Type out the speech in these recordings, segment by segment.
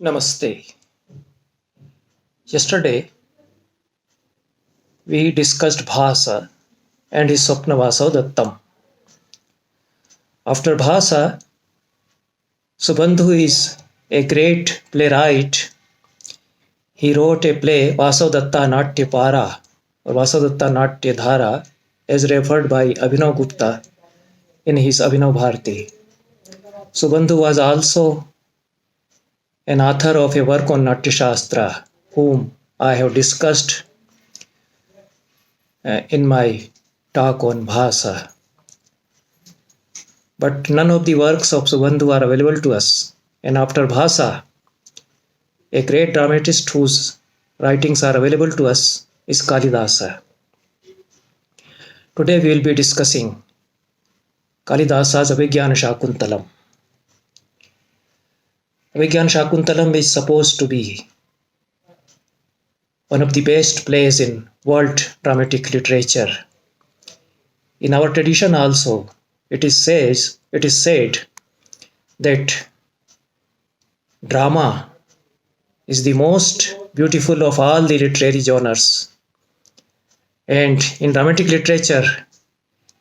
Namaste. Yesterday we discussed Bhasa and his Swapnavasa Dattam. After Bhasa, Subandhu is a great playwright. He wrote a play Vasavdatta Natya Para or Vasavdatta Natya Dhara as referred by Abhinav Gupta in his Abhinav Bharati. Subandhu was also an author of a work on Natya Shastra, whom I have discussed in my talk on Bhasa. But none of the works of Subandhu are available to us. And after Bhasa, a great dramatist whose writings are available to us is Kalidasa. Today we will be discussing Kalidasa's Abhigyana Shakuntalam. Abhigyana Shakuntalam is supposed to be one of the best plays in world dramatic literature. In our tradition also, it is said that drama is the most beautiful of all the literary genres. And in dramatic literature,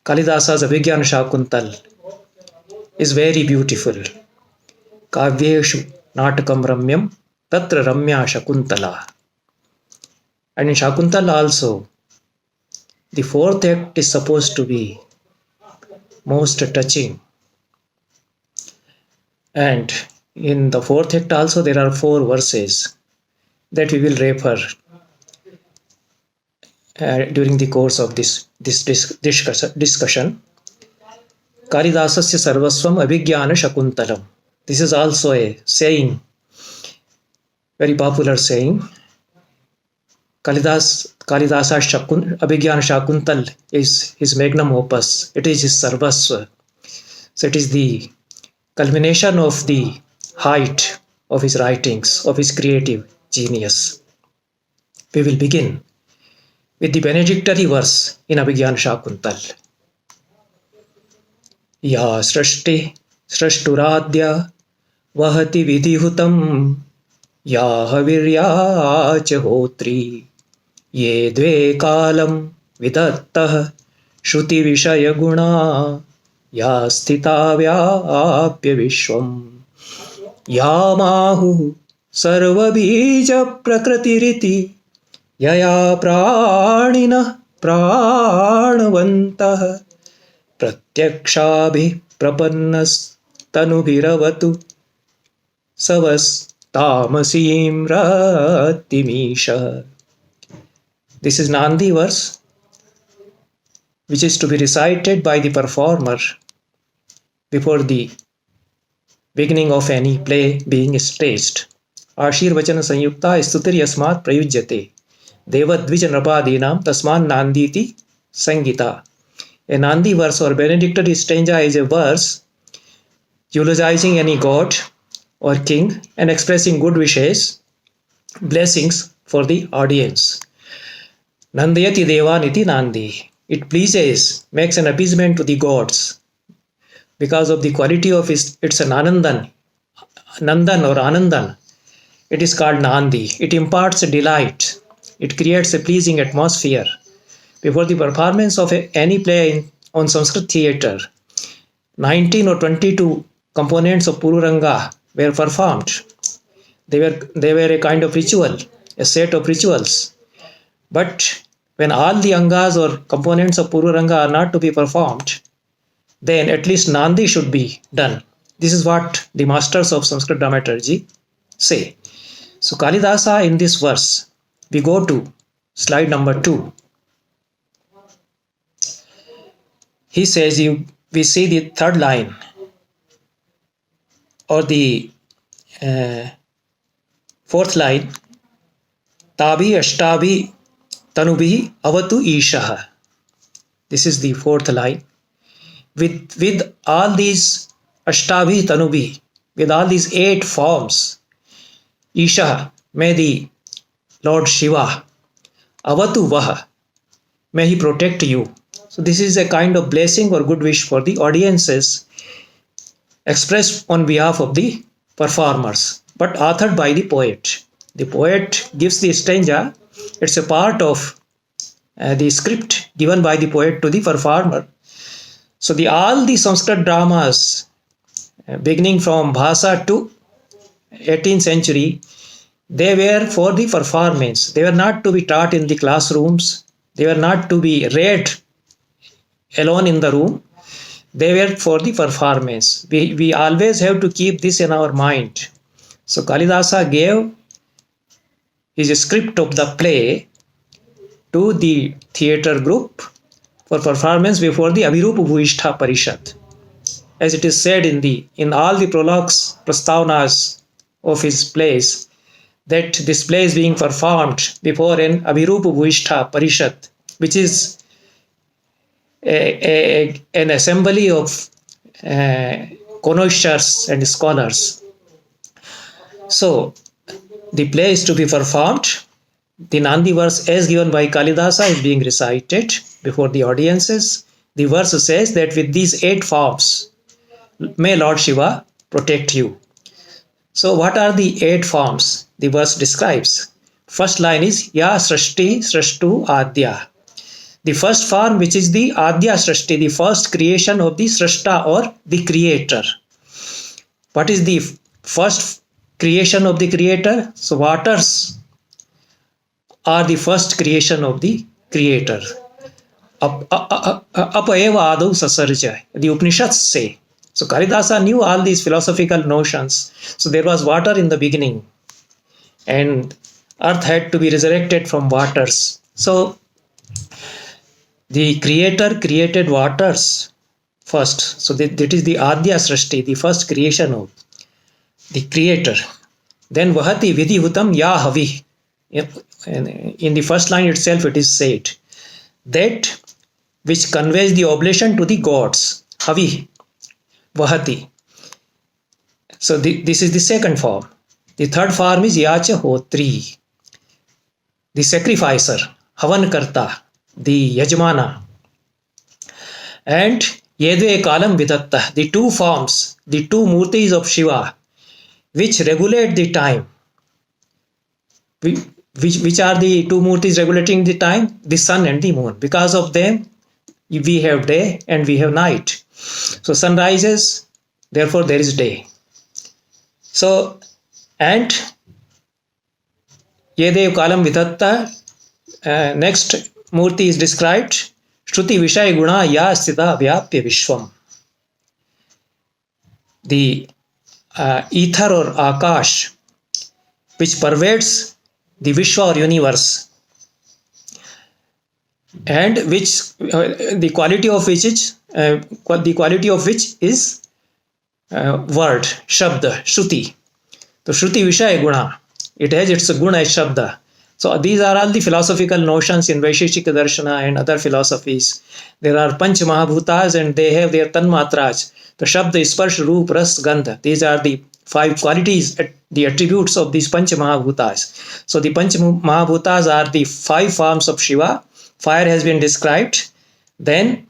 Kalidasa's Abhigyana Shakuntal is very beautiful. Kavyeshu Natakam Ramyam Tatra Ramya Shakuntala. And in Shakuntala also, the fourth act is supposed to be most touching. And in the fourth act also there are 4 verses that we will refer during the course of this discussion. Kalidasasya Sarvasvam Abhigyana Shakuntalam. This is also a saying, very popular saying. Kalidasa Abhigyana Shakuntal is his magnum opus. It is his sarvasva. So it is the culmination of the height of his writings, of his creative genius. We will begin with the benedictory verse in Abhigyana Shakuntal. Ya srashti srashturadya vahati vidhihutam ya havirya cha hotri ye dve kalam vidattah shruti vishaya guna ya sthita vyapya vishwam ya mahu sarva bija prakritiriti yaya pranina pranavantah pratyakshabhi prapannas tanubhiravatu savas tamasim ratimisha. This is Nandi verse, which is to be recited by the performer before the beginning of any play being staged. Ashirvachana Sanyukta Stutir Yasmat Prayujyate Devadvija Napadinam Tasman Nanditi Sangita. A Nandi verse or benedictory stanza is a verse eulogizing any god or king and expressing good wishes, blessings for the audience. Nandayati Devaniti Nandi. It pleases, makes an appeasement to the gods because of the quality of it's an Nandan or Anandan. It is called Nandi. It imparts a delight. It creates a pleasing atmosphere. Before the performance of any play on Sanskrit theatre, 19 or 22 components of Pururanga were performed. They were a kind of ritual, a set of rituals. But when all the angas or components of Pururanga are not to be performed, then at least Nandi should be done. This is what the masters of Sanskrit dramaturgy say. So Kalidasa in this verse, we go to slide number 2. He says, we see the third line or the fourth line, Tabi Ashtabi Tanubihi Avatu Ishaha. This is the fourth line. With all these Ashtabi Tanubi, with all these 8 forms, Ishaha, may the Lord Shiva, Avatu Vaha, may he protect you. So this is a kind of blessing or good wish for the audiences expressed on behalf of the performers. but authored by the poet. The poet gives the stanza. It's a part of the script given by the poet to the performer. So all the Sanskrit dramas beginning from Bhasa to 18th century, they were for the performance. They were not to be taught in the classrooms. They were not to be read alone in the room. They were for the performance. We always have to keep this in our mind. So Kalidasa gave his script of the play to the theatre group for performance before the Abhirupa Bhuishtha Parishad. As it is said in all the prologues, prastavnas of his plays, that this play is being performed before an Abhirupa Bhuishtha Parishad, which is an assembly of connoisseurs and scholars. So the play is to be performed. The Nandi verse as given by Kalidasa is being recited before the audiences. The verse says that with these 8 forms, may Lord Shiva protect you. So what are the 8 forms the verse describes? First line is Ya Srashti Srashtu Adya. The first form, which is the Adya Srashti, the first creation of the Srashta or the creator. What is the first creation of the creator? So waters are the first creation of the creator. Apa eva adu sasarja, the Upanishads say. So Kalidasa knew all these philosophical notions. So there was water in the beginning, and earth had to be resurrected from waters. So the creator created waters first. So that is the Adya Srashti, the first creation of the creator. Then Vahati Vidhihutam Ya Havi. In the first line itself it is said that which conveys the oblation to the gods. Havi. Vahati. So this is the second form. The third form is Yacha Hotri, the sacrificer, Havan Karta, the Yajmana. And Yedve Kalam Vidatta, the 2 forms, the 2 murtis of Shiva, which regulate the time. Which are the 2 murtis regulating the time? The sun and the moon. Because of them, we have day and we have night. So sun rises, therefore there is day. So, and Yedev Kalam Vidatta, next murti is described, Shruti Vishay Guna Ya Sthita Vyapya Vishwam. The ether or Akash, which pervades the Vishwa or universe, and which the quality of which is word, Shabda, Shruti. So Shruti Vishaya Guna, it has its guna as Shabda. So these are all the philosophical notions in Vaisheshika Darshana and other philosophies. There are Panch Mahabhutas and they have their Tanmatras. The Shabda, Sparsh, Roop, Ras, Gandha. These are the 5 qualities, the attributes of these Panch Mahabhutas. So the Panch Mahabhutas are the 5 forms of Shiva. Fire has been described. Then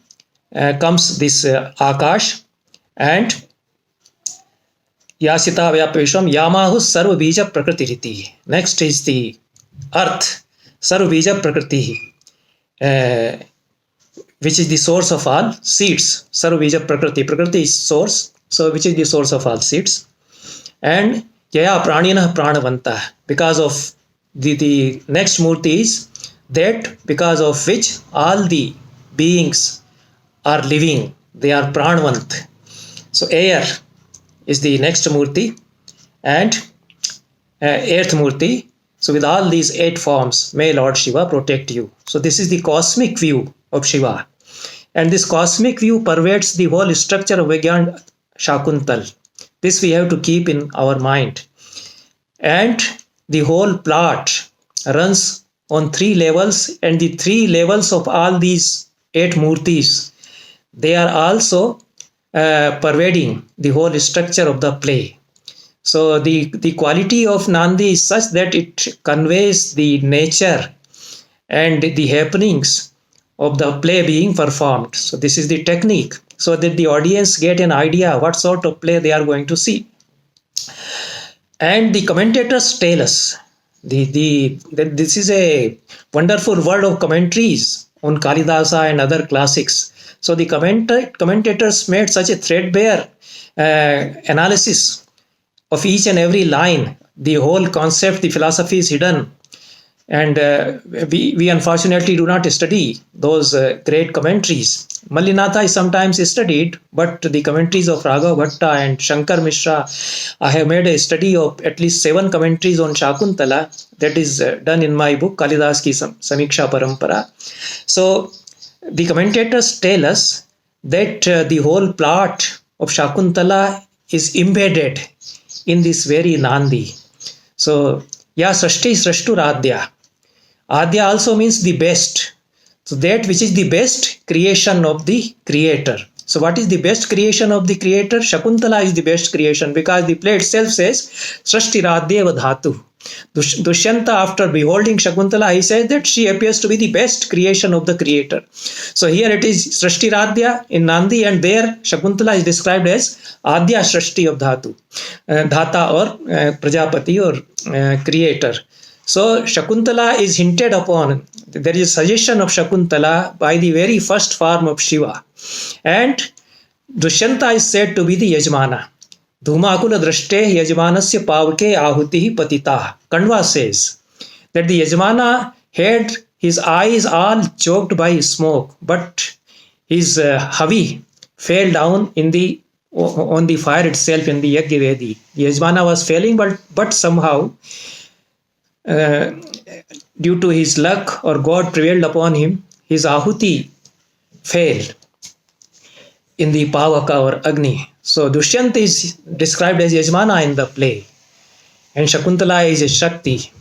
comes this Akash and Yasita Vyapeshwam Yamahu Sarva Bija Prakritiriti. Next is the Earth, Sarva Bija Prakriti, which is the source of all seeds. Sarva Bija Prakriti. Prakriti is source, so which is the source of all seeds. And Yaya Pranina Pranavanta, because of the next murti is that because of which all the beings are living, they are Pranavant. So air is the next murti and earth murti. So with all these 8 forms, may Lord Shiva protect you. So this is the cosmic view of Shiva. And this cosmic view pervades the whole structure of Vigyan Shakuntala. This we have to keep in our mind. And the whole plot runs on 3 levels, and the 3 levels of all these 8 murtis, they are also pervading the whole structure of the play. So the quality of Nandi is such that it conveys the nature and the happenings of the play being performed. So this is the technique, so that the audience get an idea what sort of play they are going to see. And the commentators tell us that this is a wonderful world of commentaries on Kalidasa and other classics. So the commentators made such a threadbare analysis of each and every line, the whole concept, the philosophy is hidden. And we unfortunately do not study those great commentaries. Mallinatha is sometimes studied, but the commentaries of Raghav Bhatta and Shankar Mishra, I have made a study of at least 7 commentaries on Shakuntala that is done in my book Kalidas Ki Samiksha Parampara. So the commentators tell us that the whole plot of Shakuntala is embedded in this very Nandi. So, yeah, Srashti Srashtur Adya. Adya also means the best. So, that which is the best creation of the creator. So, what is the best creation of the creator? Shakuntala is the best creation because the play itself says Srashti Radhyeva Dhatu. Dushyanta, after beholding Shakuntala, he says that she appears to be the best creation of the creator. So here it is Srashti Radhya in Nandi, and there Shakuntala is described as Adya Srashti of Dhatu, Dhata or Prajapati or creator. So Shakuntala is hinted upon. There is a suggestion of Shakuntala by the very first form of Shiva. And Dushyanta is said to be the Yajmana. Dhumakula drashte Yajmanasya pavke ahuti patita. Kandva says that the Yajmana had his eyes all choked by smoke, but his havi fell down on the fire itself in the Yajnavedi. The Yajmana was failing, but somehow due to his luck or God prevailed upon him, his ahuti fell in the Pavaka or Agni. So Dushyant is described as Yajmana in the play, and Shakuntala is a Shakti.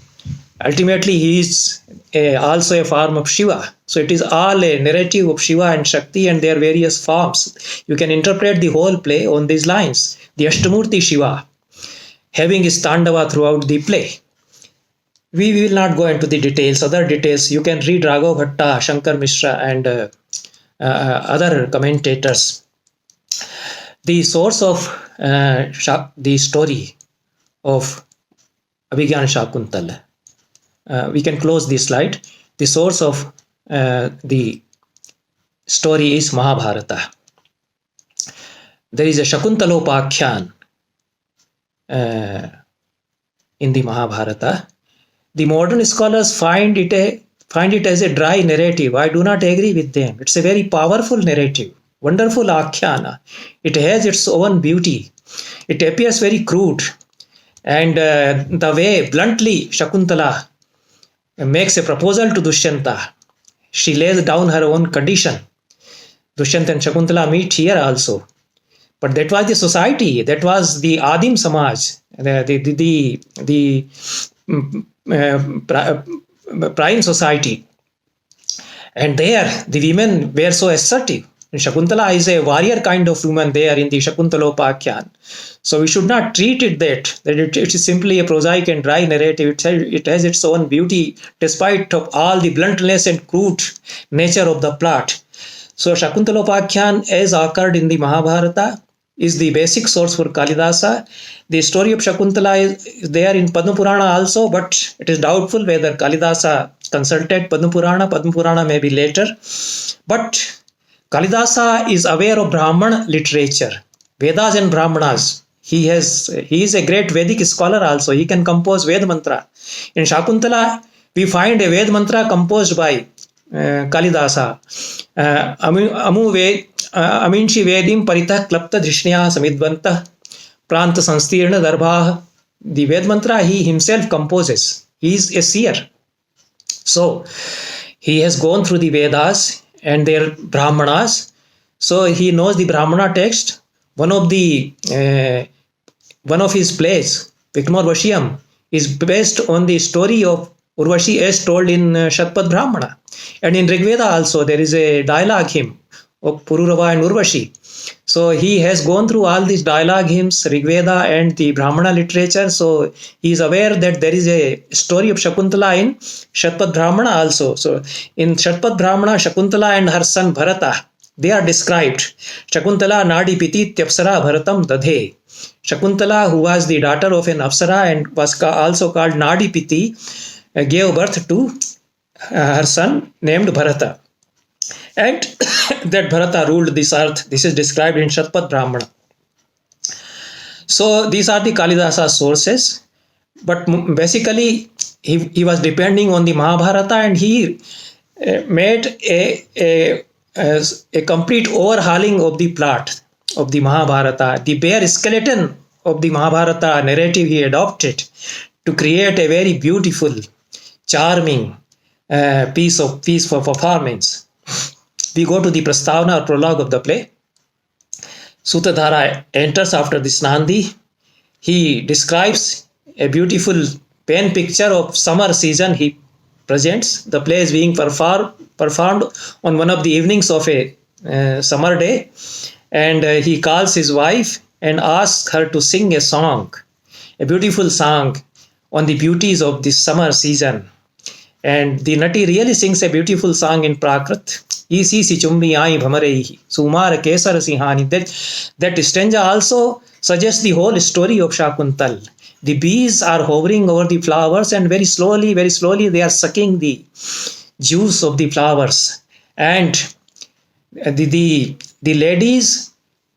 Ultimately, he is also a form of Shiva. So it is all a narrative of Shiva and Shakti and their various forms. You can interpret the whole play on these lines. The Ashtamurti Shiva having his Tandava throughout the play. We will not go into the details. Other details you can read Raghav Bhatta, Shankar Mishra and other commentators. The source of the story of Abhigyan Shakuntala. We can close this slide. The source of the story is Mahabharata. There is a Shakuntalopakhyan in the Mahabharata. The modern scholars find it as a dry narrative. I do not agree with them. It's a very powerful narrative. Wonderful akhyana. It has its own beauty. It appears very crude. And the way bluntly Shakuntala makes a proposal to Dushyanta, she lays down her own condition. Dushyanta and Shakuntala meet here also. But that was the society. That was the Adim Samaj. The prime society. And there the women were so assertive. Shakuntala is a warrior kind of woman there in the Shakuntalopakhyan. So we should not treat it that it is simply a prosaic and dry narrative. It has its own beauty despite of all the bluntness and crude nature of the plot. So Shakuntalopakhyan, as occurred in the Mahabharata, is the basic source for Kalidasa. The story of Shakuntala is there in Padma Purana also, but it is doubtful whether Kalidasa consulted Padma Purana. Padma Purana may be later. But Kalidasa is aware of Brahman literature, Vedas and Brahmanas. He is a great Vedic scholar also. He can compose Ved mantra. In Shakuntala, we find a Ved mantra composed by Kalidasa. Aminchi Vedim Parita Klapta Drishnya Samidvanta Pranta Sanstirna Darbha. The Ved mantra he himself composes. He is a seer. So he has gone through the Vedas and their Brahmanas. So he knows the Brahmana text. One of his plays, Vikmar Vashyam, is based on the story of Urvashi as told in Shatpad Brahmana. And in Rigveda also there is a dialogue hymn of Pururava and Urvashi. So he has gone through all these dialogue hymns, Rigveda and the Brahmana literature. So he is aware that there is a story of Shakuntala in Shatpad Brahmana also. So in Shatpad Brahmana, Shakuntala and her son Bharata, they are described. Shakuntala Nadi Piti Tyapsara Bharatam Dadhe. Shakuntala, who was the daughter of an Apsara and was also called Nadipiti, gave birth to her son named Bharata. And that Bharata ruled this earth. This is described in Sanskrit Drama. So these are the Kalidasa sources. But basically, he was depending on the Mahabharata, and he made a complete overhauling of the plot of the Mahabharata. The bare skeleton of the Mahabharata narrative he adopted to create a very beautiful, charming piece for performance. We go to the Prastavana or prologue of the play. Sutadhara enters after this Nandi. He describes a beautiful pen picture of summer season. He presents the play is being performed on one of the evenings of a summer day, and he calls his wife and asks her to sing a song, a beautiful song on the beauties of this summer season. And the Nati really sings a beautiful song in Prakrit. Isi si chumbi ai bhamareihi sumar kesar sihani. That stanza also suggests the whole story of Shakuntal. The bees are hovering over the flowers, and very slowly they are sucking the juice of the flowers. And the ladies,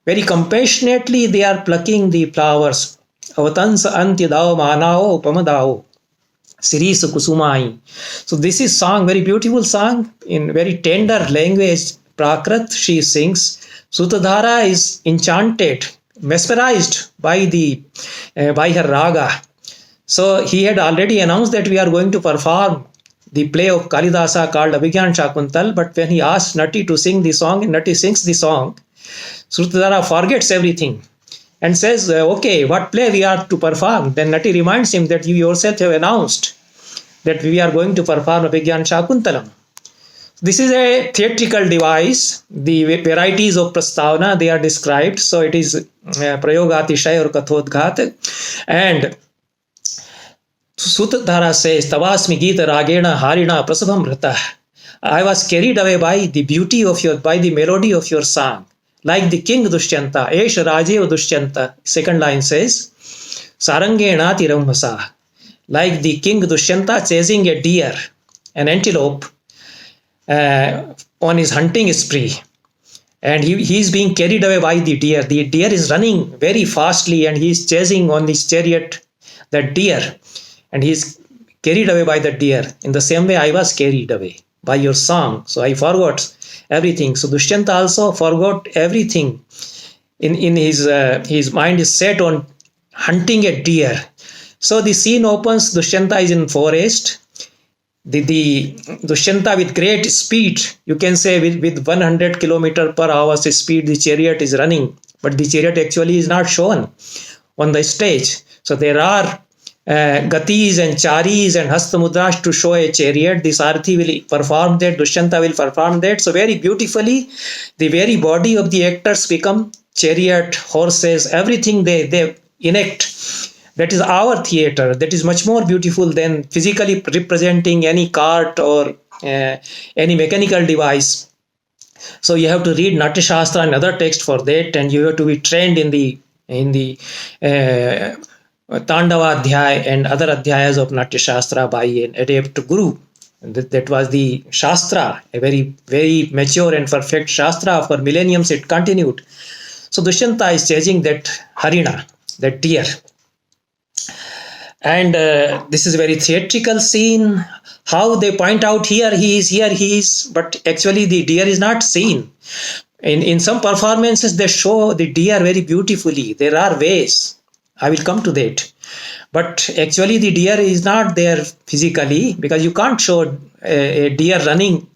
very compassionately, they are plucking the flowers. Avatansa antyadao manao pamadao Sirisa Kusumai. So this is song, very beautiful song in very tender language. Prakrit, she sings. Sutadhara is enchanted, mesmerized by her raga. So he had already announced that we are going to perform the play of Kalidasa called Abhigyan Shakuntal. But when he asks Nati to sing the song, and Nati sings the song, Sutadhara forgets everything and says, okay, what play we are to perform? Then Nati reminds him that you yourself have announced that we are going to perform Abhigyan Shakuntalam. This is a theatrical device. The varieties of Prastavana, they are described. So it is Prayogatishay or Kathodghat. And Sutadhara says, Tavasmi Gita Ragena Harina Prasabham Rata. I was carried away by the beauty of by the melody of your song. Like the king Dushyanta, Esh Rajev Dushyanta, second line says, Sarangena Tiramhasa. Like the king Dushyanta chasing a deer, an antelope, on his hunting spree. And he is being carried away by the deer. The deer is running very fastly, and he is chasing on his chariot that deer. And he is carried away by the deer. In the same way, I was carried away by your song. So I forgot everything. So Dushyanta also forgot everything. In his mind is set on hunting a deer. So the scene opens. Dushyanta is in forest. The Dushyanta with great speed, you can say with 100 km per hour speed, the chariot is running. But the chariot actually is not shown on the stage. So there are gatis and charis and hastamudras to show a chariot. The Sarathi will perform that, Dushyanta will perform that. So very beautifully, the very body of the actors become chariot, horses, everything they enact. That is our theater. That is much more beautiful than physically representing any cart or any mechanical device. So you have to read Natya Shastra and other text for that, and you have to be trained in the Tandava Adhyay and other Adhyayas of Natya Shastra by an adept guru. That was the Shastra, a very, very mature and perfect Shastra. For millenniums it continued. So Dushyanta is chasing that Harina, that deer. And this is a very theatrical scene. How they point out here he is, but actually the deer is not seen. In some performances they show the deer very beautifully. There are ways. I will come to that. But actually the deer is not there physically, because you can't show a deer running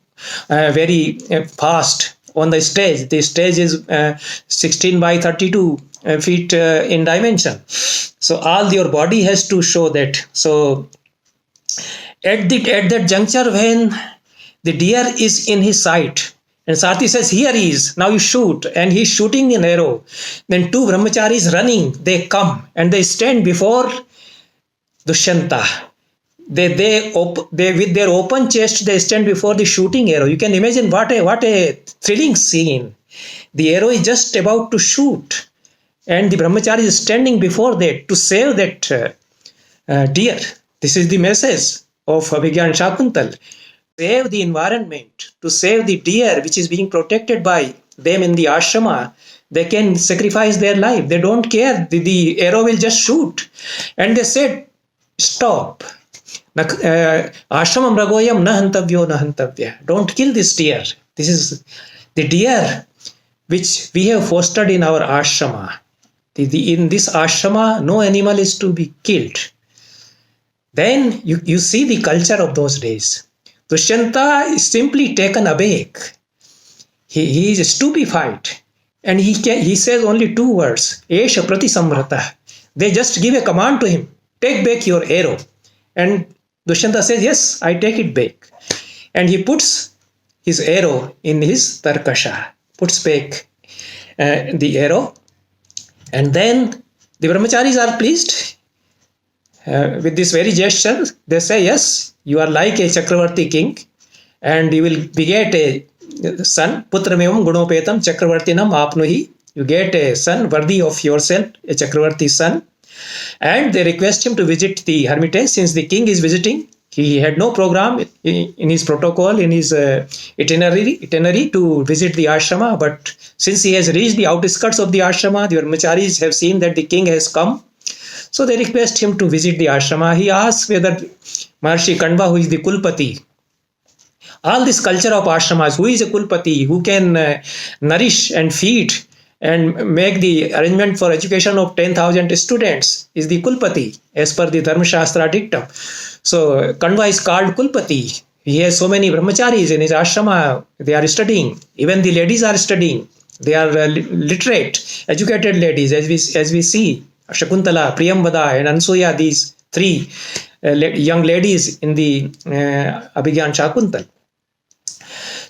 very fast on the stage. The stage is 16 by 32 feet in dimension. So all your body has to show that. So at that juncture, when the deer is in his sight, and Sarathi says, here he is, now you shoot, and he's shooting an arrow. Then two brahmacharis running, they come and they stand before Dushyanta. They with their open chest, they stand before the shooting arrow. You can imagine what a thrilling scene. The arrow is just about to shoot, And the brahmachari is standing before that to save that deer. This is the message of Abhigyan Shakuntal. Save the environment, to save the deer which is being protected by them in the ashrama. They can sacrifice their life. They don't care. The arrow will just shoot. And they said, stop. Ashramam ragoyam na hantavyo na hantavya. Don't kill this deer. This is the deer which we have fostered in our ashrama. In this ashrama, no animal is to be killed. Then you see the culture of those days. Dushyanta is simply taken aback. He is stupefied. And he says only two words, Esha prati samvrata. They just give a command to him, take back your arrow. And Dushyanta says, yes, I take it back. And he puts his arrow in his tarkasha, puts back the arrow. And then the brahmacharis are pleased with this very gesture. They say, yes, you are like a Chakravarti king and you will beget a son. Putramevam gunopetam Chakravartinam apnuhi. You get a son worthy of yourself, a Chakravarti son. And they request him to visit the hermitage. Since the king is visiting, he had no program in his protocol, in his itinerary to visit the ashrama. But since he has reached the outskirts of the ashrama, the brahmacharis have seen that the king has come. So they request him to visit the ashrama. He asks whether Maharshi Kanva, who is the Kulpati, all this culture of ashramas, who is a Kulpati, who can nourish and feed and make the arrangement for education of 10,000 students, is the Kulpati as per the Dharma Shastra dictum. So Kanva is called Kulpati. He has so many brahmacharis in his ashrama. They are studying. Even the ladies are studying. They are literate, educated ladies, as we see. Shakuntala, Priyambada and Ansuya, these three young ladies in the Abhigyan Shakuntal.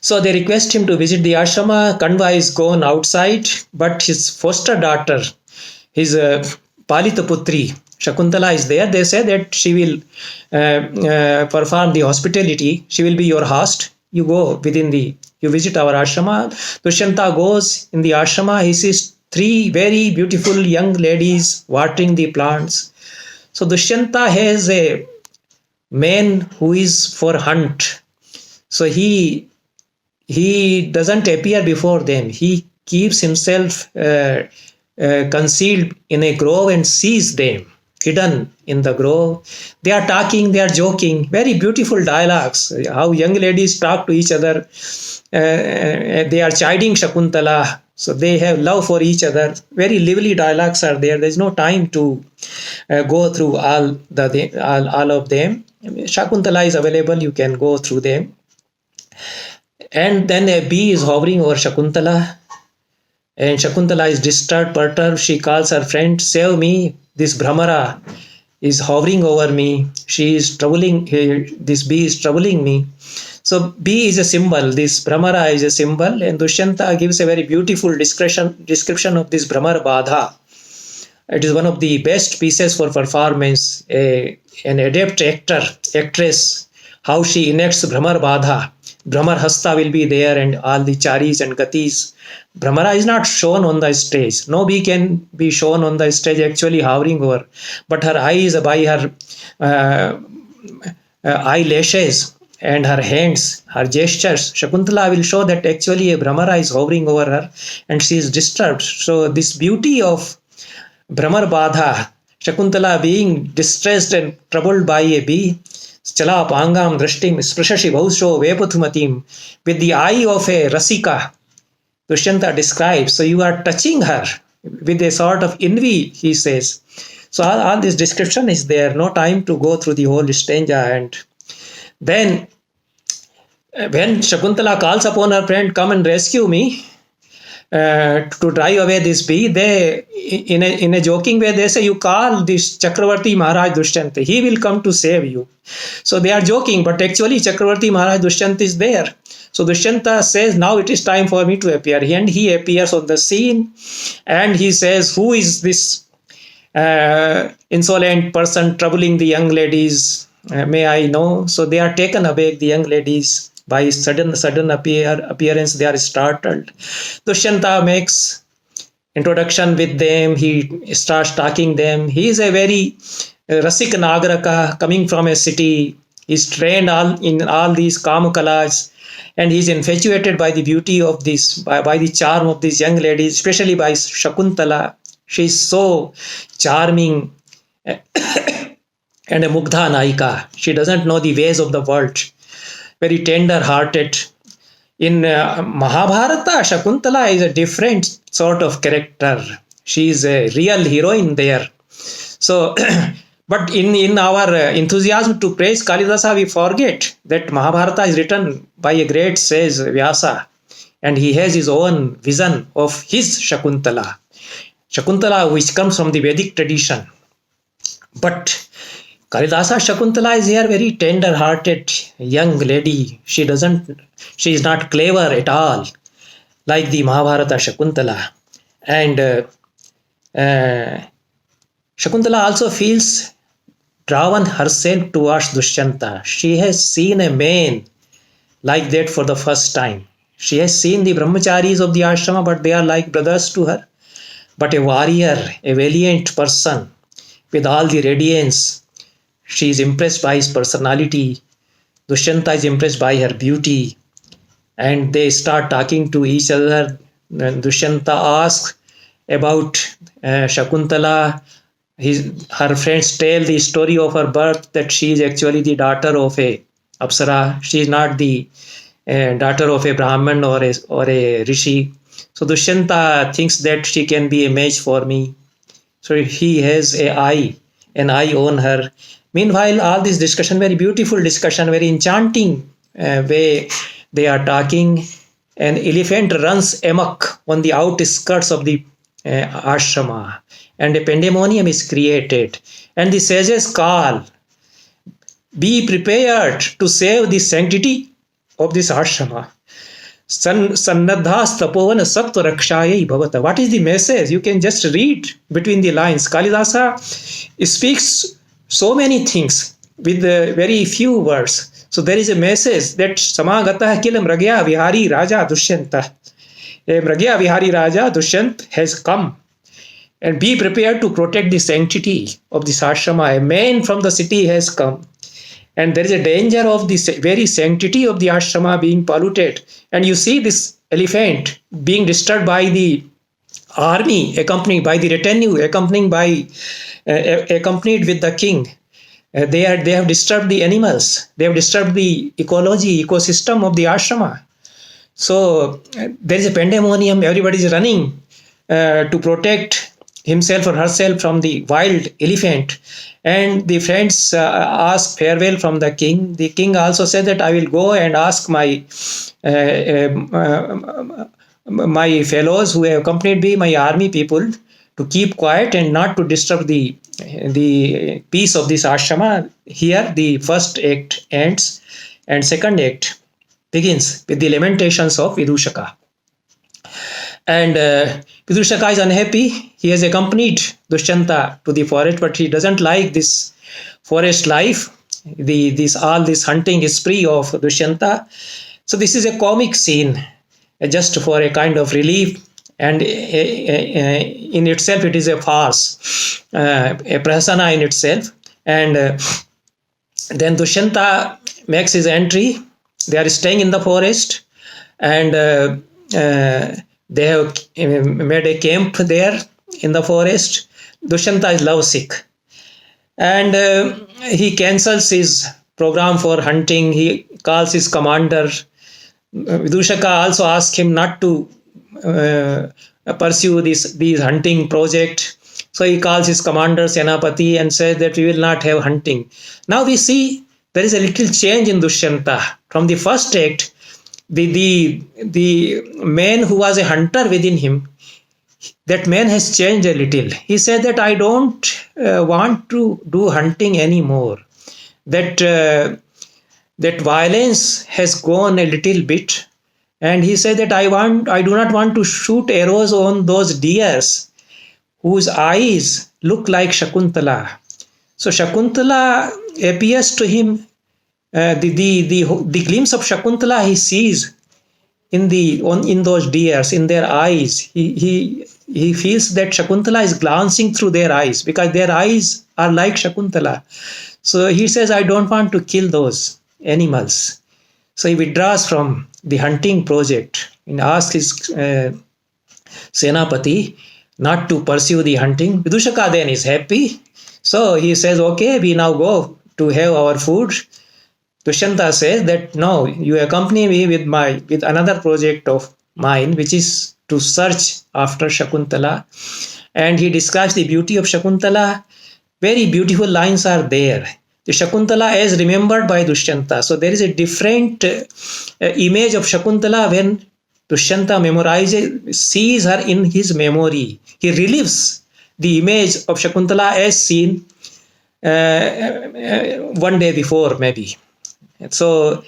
So they request him to visit the ashrama. Kanva is gone outside, but his foster daughter, his Palita Putri, Shakuntala is there. They say that she will perform the hospitality. She will be your host. You go you visit our ashrama. Dushyanta goes in the ashrama. He sees three very beautiful young ladies watering the plants. So Dushyanta has a man who is for hunt. So he doesn't appear before them. He keeps himself concealed in a grove and sees them hidden in the grove. They are talking, they are joking, very beautiful dialogues. How young ladies talk to each other. They are chiding Shakuntala. So they have love for each other. Very lively dialogues are there. There is no time to go through all of them. Shakuntala is available. You can go through them. And then a bee is hovering over Shakuntala. And Shakuntala is disturbed, perturbed. She calls her friend, save me. This Brahmara is hovering over me. She is troubling, this bee is troubling me. So bee is a symbol. This Brahmara is a symbol. And Dushyanta gives a very beautiful description of this Brahmara Badha. It is one of the best pieces for performance. An adept actress, how she enacts Brahmar Badha. Brahmar Hasta will be there and all the charis and gatis. Brahmara is not shown on the stage. No bee can be shown on the stage actually hovering over. But her eyes by her eyelashes and her hands, her gestures, Shakuntala will show that actually a Brahmara is hovering over her and she is disturbed. So this beauty of Brahmar Badha, Shakuntala being distressed and troubled by a bee, Chala Pangam Drashtim Sprashashi Bhausho Vepathumatim, with the eye of a Rasika, Dushyanta describes. So you are touching her with a sort of envy, he says. So all this description is there. No time to go through the whole stanza. And then when Shakuntala calls upon her friend, come and rescue me, to drive away this bee, they in a joking way they say, you call this Chakravarti Maharaj Dushyanta, he will come to save you. So they are joking, but actually Chakravarti Maharaj Dushyanta is there. So Dushyanta says, now it is time for me to appear. And he appears on the scene and he says, who is this insolent person troubling the young ladies? May I know? So they are taken aback, the young ladies. By sudden appearance, they are startled. Dushyanta makes introduction with them. He starts talking them. He is a very Rasik Nagaraka coming from a city. He's trained in all these Kamakalas, and he's infatuated by the beauty of this, by the charm of these young ladies, especially by Shakuntala. She's so charming and a Mugdha Naika. She doesn't know the ways of the world. Very tender hearted. In Mahabharata, Shakuntala is a different sort of character. She is a real heroine there. So, but in our enthusiasm to praise Kalidasa, we forget that Mahabharata is written by a great sage, Vyasa, and he has his own vision of his Shakuntala. Shakuntala, which comes from the Vedic tradition. But Kalidasa Shakuntala is here very tender-hearted young lady. She is not clever at all, like the Mahabharata Shakuntala. And Shakuntala also feels drawn herself towards Dushyanta. She has seen a man like that for the first time. She has seen the brahmacharis of the ashrama, but they are like brothers to her. But a warrior, a valiant person with all the radiance. She is impressed by his personality. Dushyanta is impressed by her beauty. And they start talking to each other. And Dushyanta asks about Shakuntala. Her friends tell the story of her birth, that she is actually the daughter of a Apsara. She is not the daughter of a Brahman or a Rishi. So Dushyanta thinks that she can be a match for me. So he has an eye on her. Meanwhile, all this discussion, very beautiful discussion, very enchanting way they are talking. An elephant runs amok on the outskirts of the ashrama, and a pandemonium is created. And the sages call, be prepared to save the sanctity of this ashrama. Sannadhas tapovan sattva rakshayai bhavata. What is the message? You can just read between the lines. Kalidasa speaks so many things with very few words. So there is a message that Samagata kil Mragya Vihari Raja Dushyanta. Mragya Vihari Raja Dushyant has come. And be prepared to protect the sanctity of this ashrama. A man from the city has come. And there is a danger of the very sanctity of the ashrama being polluted. And you see this elephant being disturbed by the army, accompanied by the retinue, accompanied with the king. They have disturbed the animals. They have disturbed the ecosystem of the ashrama. So there is a pandemonium. Everybody is running to protect himself or herself from the wild elephant. And the friends ask farewell from the king. The king also said that I will go and ask my fellows who have accompanied me, my army people, to keep quiet and not to disturb the peace of this ashrama. Here the first act ends, and second act begins with the lamentations of Vidushaka. And Vidushaka is unhappy. He has accompanied Dushyanta to the forest, but he doesn't like this forest life, all this hunting spree of Dushyanta. So this is a comic scene, just for a kind of relief. And in itself, it is a farce, a prasana in itself. And then Dushyanta makes his entry. They are staying in the forest, and they have made a camp there in the forest. Dushyanta is lovesick, and he cancels his program for hunting. He calls his commander. Vidushaka also asks him not to pursue these hunting project. So he calls his commander Senapati and says that we will not have hunting. Now we see there is a little change in Dushyanta. From the first act, the man who was a hunter within him, that man has changed a little. He said that I don't want to do hunting anymore. That violence has gone a little bit. And he said that I do not want to shoot arrows on those deers whose eyes look like Shakuntala. So Shakuntala appears to him, the glimpse of Shakuntala he sees in those deers, in their eyes. He he feels that Shakuntala is glancing through their eyes because their eyes are like Shakuntala. So he says, I don't want to kill those animals. So he withdraws from the hunting project and asks his Senapati not to pursue the hunting. Vidushaka then is happy. So he says, okay, we now go to have our food. Dushyanta says that no, you accompany me with another project of mine, which is to search after Shakuntala. And he describes the beauty of Shakuntala. Very beautiful lines are there. The Shakuntala as remembered by Dushyanta. So there is a different image of Shakuntala when Dushyanta sees her in his memory. He relives the image of Shakuntala as seen one day before, maybe. So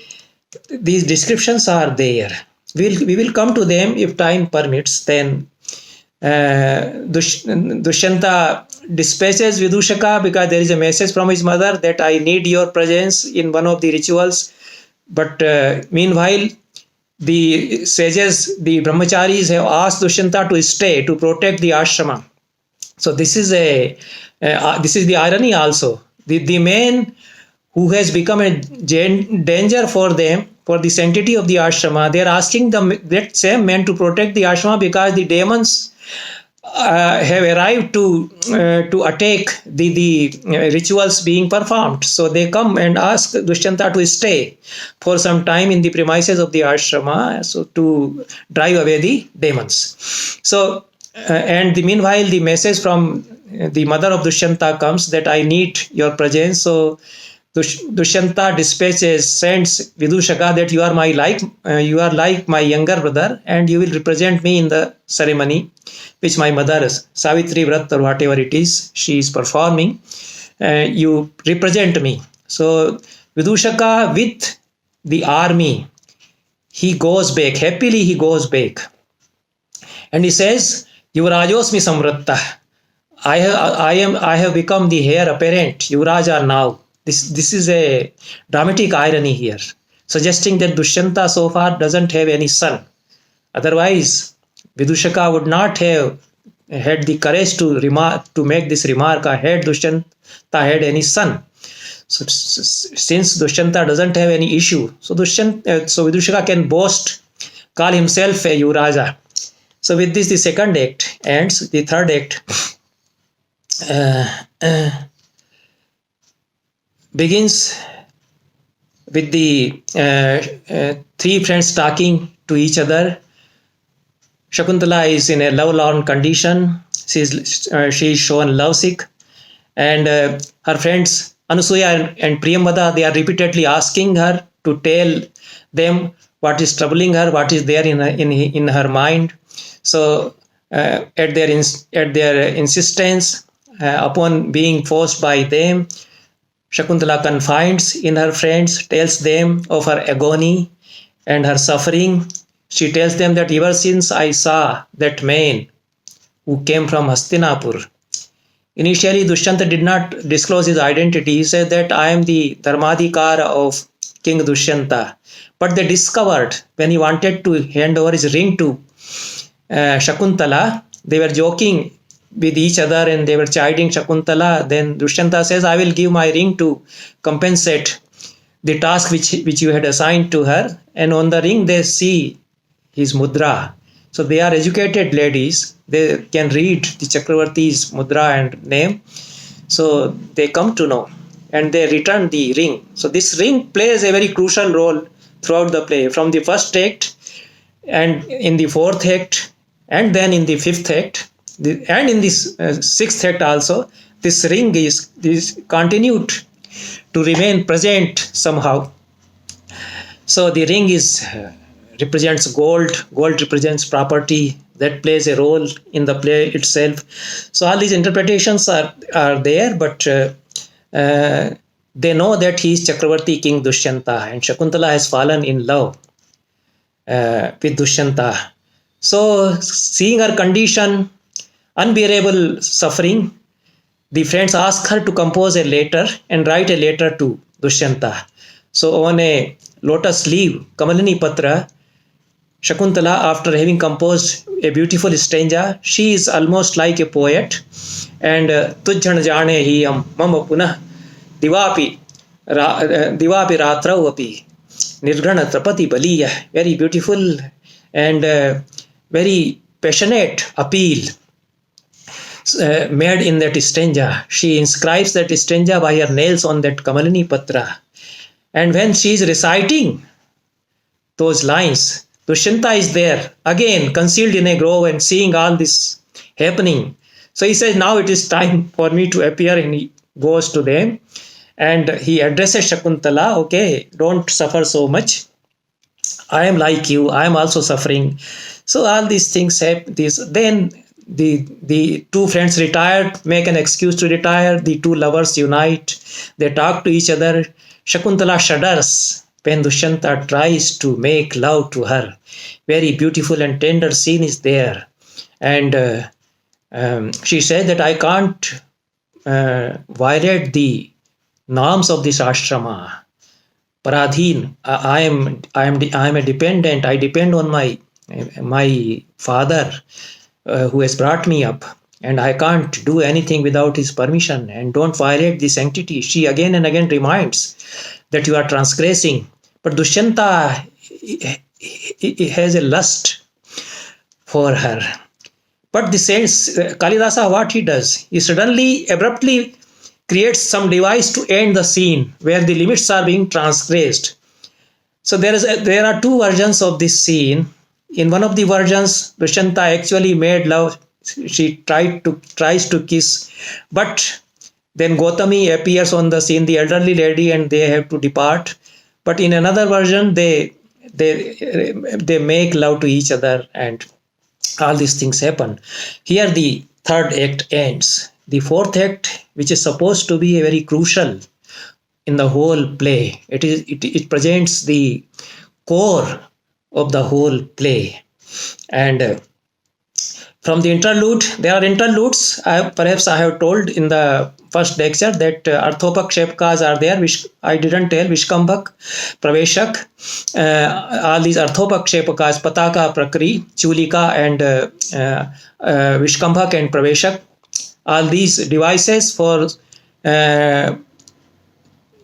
these descriptions are there. We will come to them if time permits. Then Dushyanta dispatches Vidushaka because there is a message from his mother that I need your presence in one of the rituals. But meanwhile, the sages, the brahmacharis have asked Dushyanta to stay to protect the ashrama. So this is the irony also. The man who has become a danger for them, for the sanctity of the ashrama, they are asking that same man to protect the ashrama because the demons have arrived to attack the rituals being performed. So they come and ask Dushyanta to stay for some time in the premises of the ashrama, so to drive away the demons. So meanwhile, the message from the mother of Dushyanta comes that I need your presence. So Dushyanta sends Vidushaka that you are like my younger brother, and you will represent me in the ceremony which my mother, Savitri Vrat or whatever it is, she is performing. You represent me. So Vidushaka with the army, he goes back. Happily he goes back. And he says, Yuvrajosmi Samvratta. I have become the heir apparent, Yuvraja now. This is a dramatic irony here, suggesting that Dushyanta so far doesn't have any son. Otherwise, Vidushaka would not have had the courage to make this remark, had Dushyanta had any son. So since Dushyanta doesn't have any issue, so Vidushaka can call himself a Yuvraja. So with this, the second act ends. The third act begins with the three friends talking to each other. Shakuntala is in a love-lorn condition. She is shown lovesick, and her friends Anusuya and Priyambada, they are repeatedly asking her to tell them what is troubling her, what is there in her mind. So at their insistence, upon being forced by them, Shakuntala confides in her friends, tells them of her agony and her suffering. She tells them that ever since I saw that man who came from Hastinapur, initially Dushyanta did not disclose his identity. He said that I am the Dharmadhikara of King Dushyanta. But they discovered when he wanted to hand over his ring to Shakuntala, they were joking with each other and they were chiding Shakuntala. Then Dushyanta says, I will give my ring to compensate the task which you had assigned to her. And on the ring they see his mudra. So they are educated ladies. They can read the Chakravarti's mudra and name. So they come to know and they return the ring. So this ring plays a very crucial role throughout the play, from the first act and in the fourth act and then in the fifth act and in this sixth act also. This ring is continued to remain present somehow. So the ring represents gold. Gold represents property. That plays a role in the play itself. So all these interpretations are there, but they know that he is Chakravarti King Dushyanta, and Shakuntala has fallen in love with Dushyanta. So seeing her condition, unbearable suffering, the friends ask her to compose a letter and write a letter to Dushyanta. So on a lotus leaf, Kamalini Patra, Shakuntala, after having composed a beautiful stanza, she is almost like a poet. And Tujjan jane hi am mama punah divapi divapi ratrau api nirghana trapati baliya. Very beautiful and very passionate appeal made in that stanza. She inscribes that stanza by her nails on that Kamalini Patra. And when she is reciting those lines, Dushyanta is there, again concealed in a grove and seeing all this happening. So he says, now it is time for me to appear, and he goes to them and he addresses Shakuntala, okay, don't suffer so much. I am like you, I am also suffering. So all these things happen. Then the two friends retire, make an excuse to retire. The two lovers unite. They talk to each other. Shakuntala shudders when Dushyanta tries to make love to her. Very beautiful and tender scene is there. And she said that I can't violate the norms of this ashrama. Paradhin, I am a dependent. I depend on my father who has brought me up, and I can't do anything without his permission, and don't violate the sanctity. She again and again reminds that you are transgressing. But Dushyanta has a lust for her. But the saints, Kalidasa, what he does, he suddenly, abruptly creates some device to end the scene where the limits are being transgressed. So there are two versions of this scene. In one of the versions, Dushyanta actually made love. She tries to kiss, but then Gautami appears on the scene, the elderly lady, and they have to depart. But in another version, they make love to each other, and all these things happen. Here, the third act ends. The fourth act, which is supposed to be a very crucial in the whole play, it presents the core of the whole play. And from the interlude, there are interludes. Perhaps I have told in the first lecture that arthopakshepkas are there, which I didn't tell. Vishkambhak, Praveshak, all these arthopakshepkas, Pataka, Prakri, Chulika, and Vishkambhak and Praveshak. All these devices for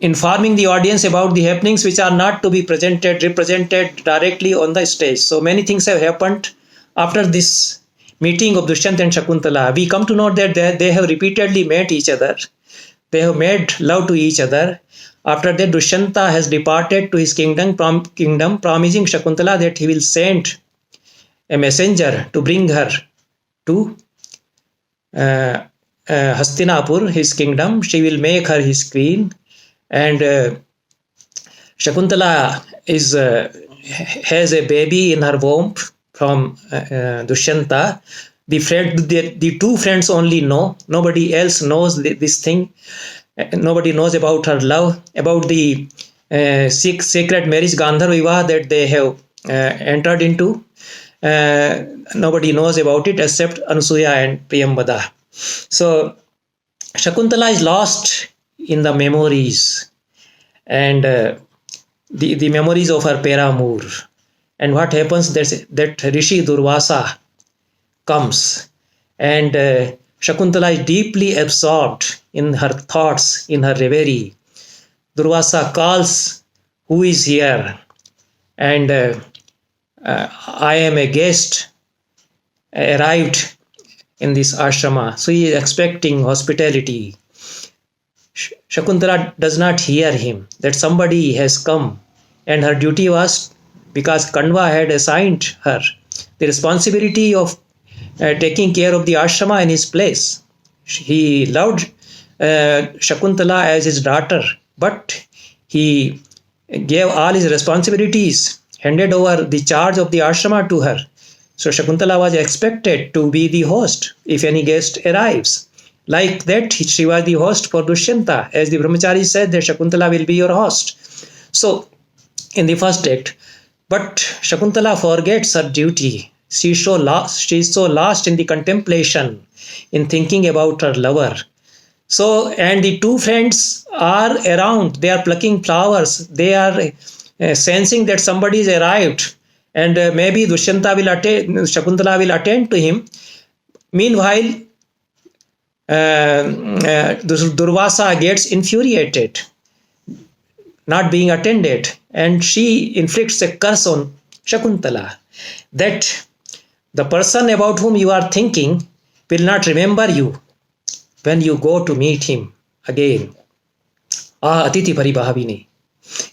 informing the audience about the happenings which are not to be represented directly on the stage. So many things have happened after this meeting of Dushyant and Shakuntala. We come to know that they have repeatedly met each other. They have made love to each other. After that, Dushyanta has departed to his kingdom, promising Shakuntala that he will send a messenger to bring her to Hastinapur, his kingdom. She will make her his queen. And Shakuntala has a baby in her womb from Dushyanta. The two friends only know. Nobody else knows this thing. Nobody knows about her love, about the sacred marriage Gandharva Vivaha that they have entered into. Nobody knows about it except Anusuya and Priyambada. So Shakuntala is lost in the memories and the memories of her paramour. And what happens that Rishi Durvasa comes, and Shakuntala is deeply absorbed in her thoughts, in her reverie. Durvasa calls, who is here? And I am a guest arrived in this ashrama. So he is expecting hospitality. Shakuntala does not hear him, that somebody has come, and her duty was, because Kandva had assigned her the responsibility of taking care of the ashrama in his place. He loved Shakuntala as his daughter, but he gave all his responsibilities, handed over the charge of the ashrama to her. So Shakuntala was expected to be the host if any guest arrives. Like that, she was the host for Dushyanta, as the brahmachari said that Shakuntala will be your host. So, in the first act, but Shakuntala forgets her duty. She is so lost in the contemplation, in thinking about her lover. So, and the two friends are around. They are plucking flowers. They are sensing that somebody is arrived. and maybe Shakuntala will attend to him. Meanwhile, Durvasa gets infuriated, not being attended, and she inflicts a curse on Shakuntala that the person about whom you are thinking will not remember you when you go to meet him again. Atiti paribhavini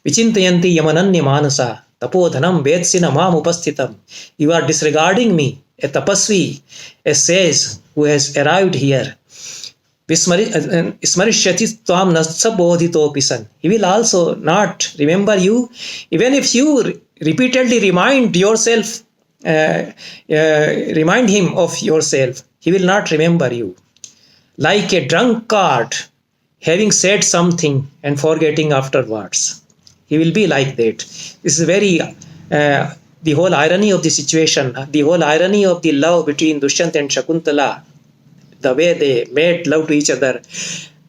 vichintayanti yamananya manasa tapodhanam vedsina mam upasthitam. You are disregarding me, a tapasvi, a sage who has arrived here. Smarishyati tvam nasabodhitopi san. He will also not remember you, even if you repeatedly remind him of yourself. He will not remember you. Like a drunkard having said something and forgetting afterwards. He will be like that. This is very the whole irony of the situation, the whole irony of the love between Dushyanta and Shakuntala, the way they made love to each other.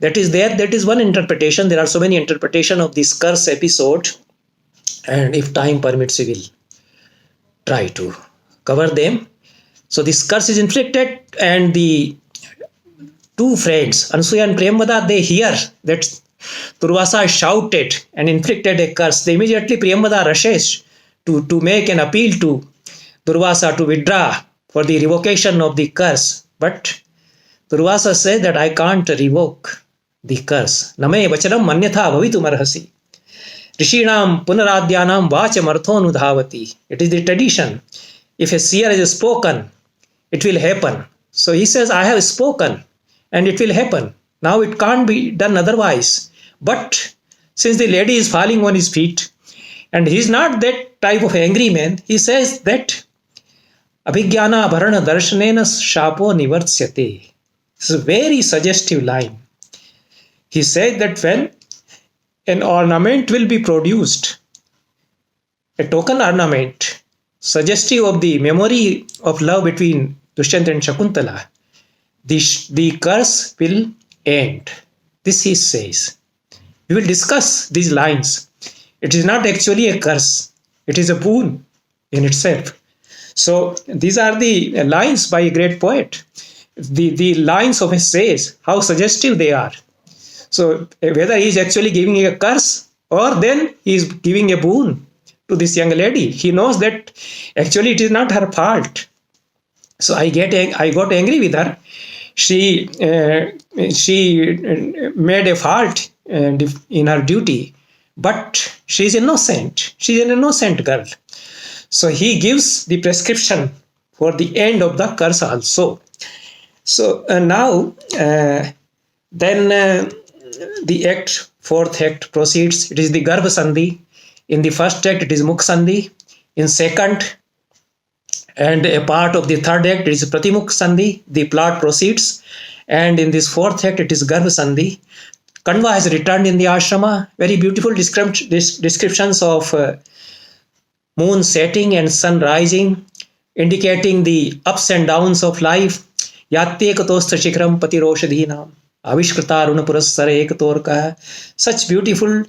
That is one interpretation. There are so many interpretations of this curse episode, and if time permits, we will try to cover them. So this curse is inflicted, and the two friends, Ansuya and Priyambada, they hear that Durvasa shouted and inflicted a curse. They immediately, Priyambada rushes to make an appeal to Durvasa to withdraw for the revocation of the curse. But Durvasa says that I can't revoke the curse. Name vachanam manyatha bhavitum arhasi. Rishinam punaradhyanam vacham arthonudhavati. It is the tradition. If a seer has spoken, it will happen. So he says, I have spoken and it will happen. Now it can't be done otherwise. But since the lady is falling on his feet, and he is not that type of angry man, he says that abhigyana bharana darshanena shapo nivartsyate. It's a very suggestive line. He said that when an ornament will be produced, a token ornament, suggestive of the memory of love between Dushyanta and Shakuntala, the curse will end. This he says. We will discuss these lines. It is not actually a curse. It is a boon in itself. So these are the lines by a great poet. The lines of a sage, how suggestive they are. So whether he is actually giving a curse or then he is giving a boon to this young lady, he knows that actually it is not her fault. So I got angry with her. She made a fault in her duty, but she is innocent. She is an innocent girl. So he gives the prescription for the end of the curse also. So now then the fourth act proceeds. It is the Garbha Sandhi. In the first act, it is Mukh Sandhi. In second, and a part of the third act, it is Pratimukh Sandhi. The plot proceeds. And in this fourth act, it is Garbha Sandhi. Kanva has returned in the ashrama. Very beautiful descriptions of moon setting and sun rising, indicating the ups and downs of life. Yatte katosta shikram patiroshadhinam. Avishkrita runapurassara ekatorka. Such beautiful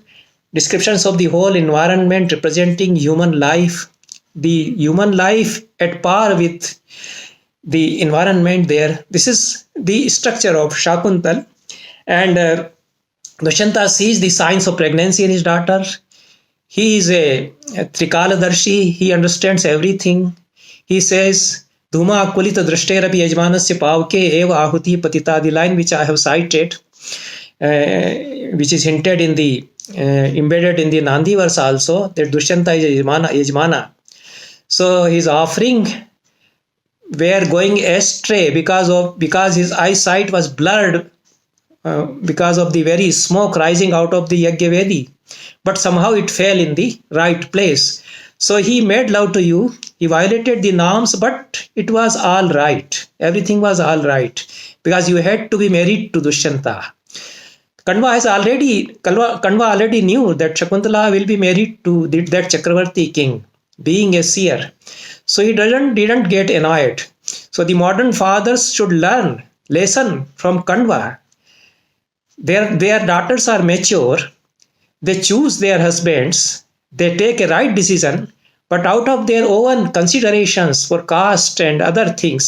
descriptions of the whole environment representing human life. The human life at par with the environment there. This is the structure of Shakuntal. And Dushyanta sees the signs of pregnancy in his daughter. He is a Trikaladarshi. He understands everything. He says, Dhuma kulita drashterapi yajmanasya pavke eva ahuti patita, the line which I have cited, which is hinted in the embedded in the Nandi verse also, that Dushyanta is yajmana. So his offering were going astray because his eyesight was blurred because of the very smoke rising out of the Yajnavedi. But somehow it fell in the right place. So he made love to you. He violated the norms, but it was all right. Everything was all right because you had to be married to Dushyanta. Kanva already knew that Shakuntala will be married to that Chakravarti king, being a seer. So he didn't get annoyed. So the modern fathers should learn lesson from Kanva. Their daughters are mature. They choose their husbands. They take a right decision. but out of their own considerations for caste and other things,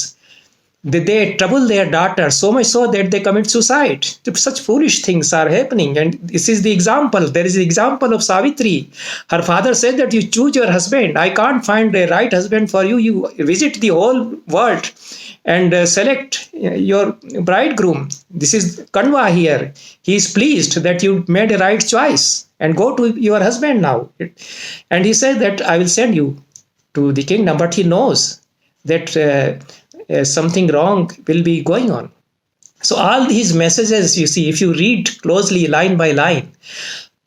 they trouble their daughter so much so that they commit suicide. Such foolish things are happening, and this is the example. There is the example of Savitri. Her father said that you choose your husband. I can't find a right husband for you. You visit the whole world and select your bridegroom. This is Kanva here. He is pleased that you made a right choice, and go to your husband now. And he said that I will send you to the kingdom, but he knows that something wrong will be going on. So all these messages, you see, if you read closely line by line,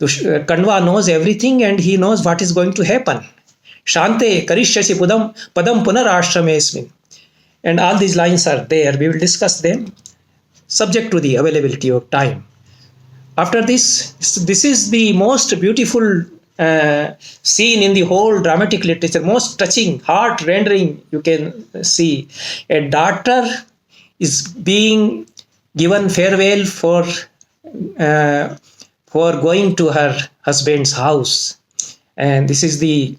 Kanva knows everything and he knows what is going to happen. Shante karishyasi padam punarashramesmin. And all these lines are there. We will discuss them subject to the availability of time. After this is the most beautiful scene in the whole dramatic literature, most touching, heart-rendering you can see. A daughter is being given farewell for going to her husband's house. And this is the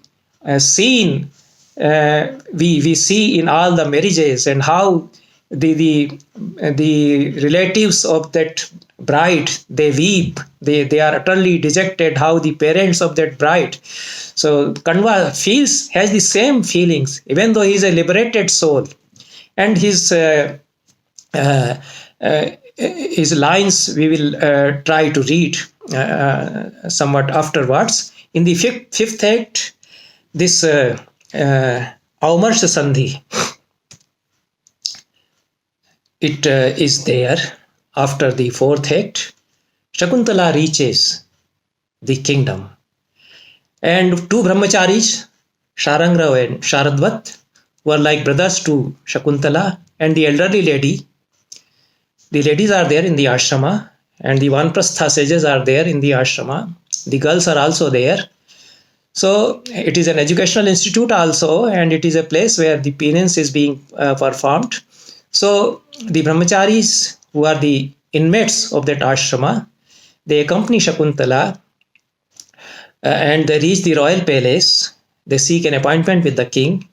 scene we see in all the marriages, and how the relatives of that bride, they weep, they are utterly dejected, how the parents of that bride. So Kanva has the same feelings, even though he is a liberated soul. And his lines we will try to read somewhat afterwards. In the fifth act, this Aumarsha Sandhi, it is there. After the fourth act, Shakuntala reaches the kingdom, and two brahmacharis, Sharangra and Sharadvat, were like brothers to Shakuntala, and the elderly lady. The ladies are there in the ashrama, and the Vanprastha sages are there in the ashrama. The girls are also there. So it is an educational institute also, and it is a place where the penance is being performed. So the brahmacharis, who are the inmates of that ashrama, they accompany Shakuntala and they reach the royal palace. They seek an appointment with the king,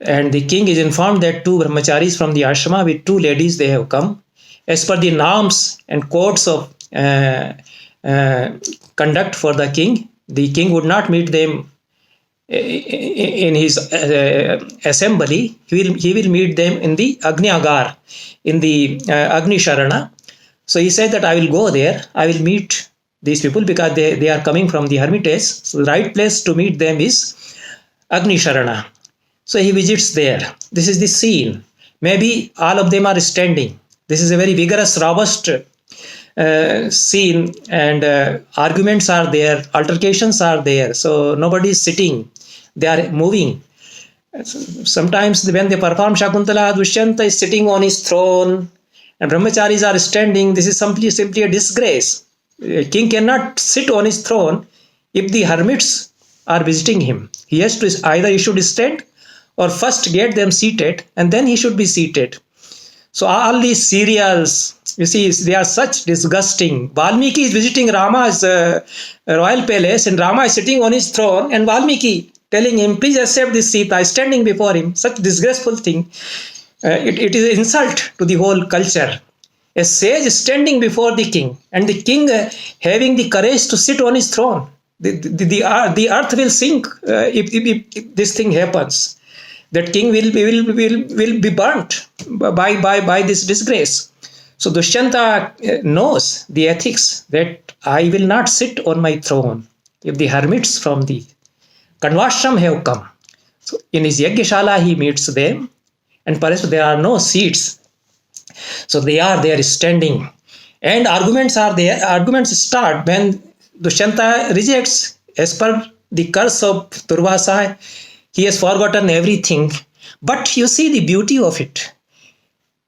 and the king is informed that two brahmacharis from the ashrama with two ladies, they have come. As per the norms and codes of conduct for the king would not meet them in his assembly. He will meet them in the Agniagar, in the Agni Sharana. So he said that I will go there, I will meet these people, because they are coming from the hermitage. So the right place to meet them is Agni Sharana. So he visits there. This is the scene. Maybe all of them are standing. This is a very vigorous, robust scene, and arguments are there, altercations are there. So nobody is sitting. They are moving. Sometimes when they perform Shakuntala, Dushyanta is sitting on his throne and brahmacharis are standing. This is simply a disgrace. A king cannot sit on his throne if the hermits are visiting him. He has to either he should stand or first get them seated, and then he should be seated. So all these serials, you see, they are such disgusting. Valmiki is visiting Rama's royal palace, and Rama is sitting on his throne, and Valmiki telling him, please accept this seat, standing before him. Such disgraceful thing. It is an insult to the whole culture. A sage standing before the king, and the king having the courage to sit on his throne. The earth will sink if this thing happens. That king will be burnt by this disgrace. So Dushyanta knows the ethics, that I will not sit on my throne if the hermits from the Kanvashram have come. So in his Yagyashala he meets them, and perhaps there are no seats. So they are there standing, and arguments are there. Arguments start when Dushyanta rejects, as per the curse of Durvasa. He has forgotten everything. But you see the beauty of it.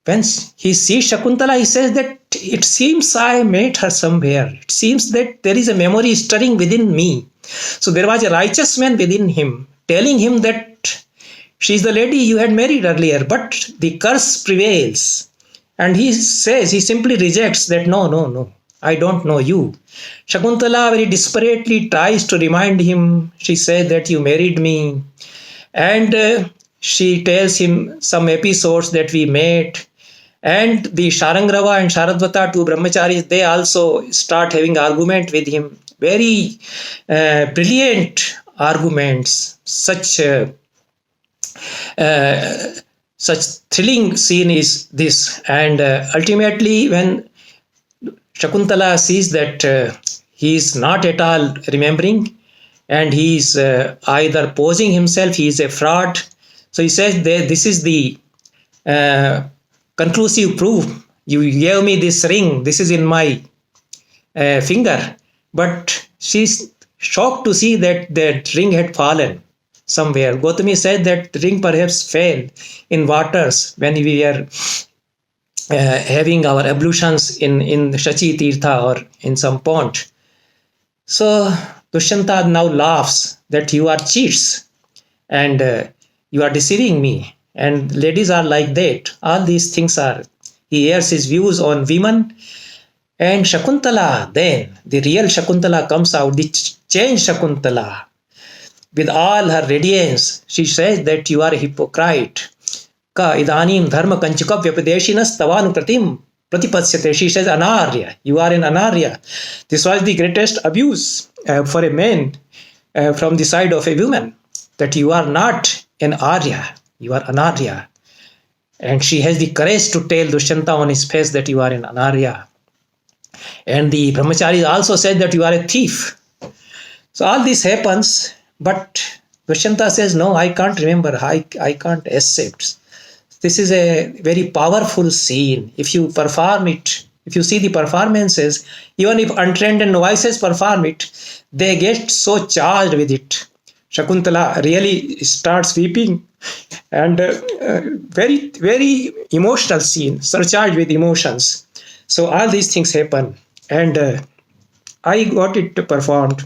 When he sees Shakuntala, he says that it seems I met her somewhere. It seems that there is a memory stirring within me. So there was a righteous man within him, telling him that she is the lady you had married earlier, but the curse prevails. And he says, he simply rejects that, no, I don't know you. Shakuntala very desperately tries to remind him. She says that you married me, and she tells him some episodes that we met. And the Sharangrava and Sharadvata, two brahmacharis, they also start having argument with him. Very brilliant arguments. Uh, such thrilling scene is this. And ultimately, when Shakuntala sees that he is not at all remembering, and he is either posing himself, he is a fraud. So he says that this is the uh, conclusive proof. You gave me this ring, this is in my finger. But she's shocked to see that that ring had fallen somewhere. Gautami said that the ring perhaps fell in waters when we were having our ablutions in Shachi Tirtha or in some pond. So Dushyanta now laughs that you are cheats, and you are deceiving me. And ladies are like that. All these things are. He airs his views on women. And Shakuntala, then the real Shakuntala comes out, the changed Shakuntala, with all her radiance. She says that you are a hypocrite. Ka idanim dharma kanchika vyapadeshinas tavanu pratim pratipasyate. She says anarya. You are an anarya. This was the greatest abuse for a man from the side of a woman, that you are not an arya. You are anarya. And she has the courage to tell Dushyanta on his face that you are an anarya. And the brahmachari also said that you are a thief. So all this happens, but Dushyanta says, no, I can't remember. I can't accept. This is a very powerful scene. If you perform it, if you see the performances, even if untrained and novices perform it, they get so charged with it. Shakuntala really starts weeping, and very, very emotional scene, surcharged with emotions. So all these things happen, and I got it performed.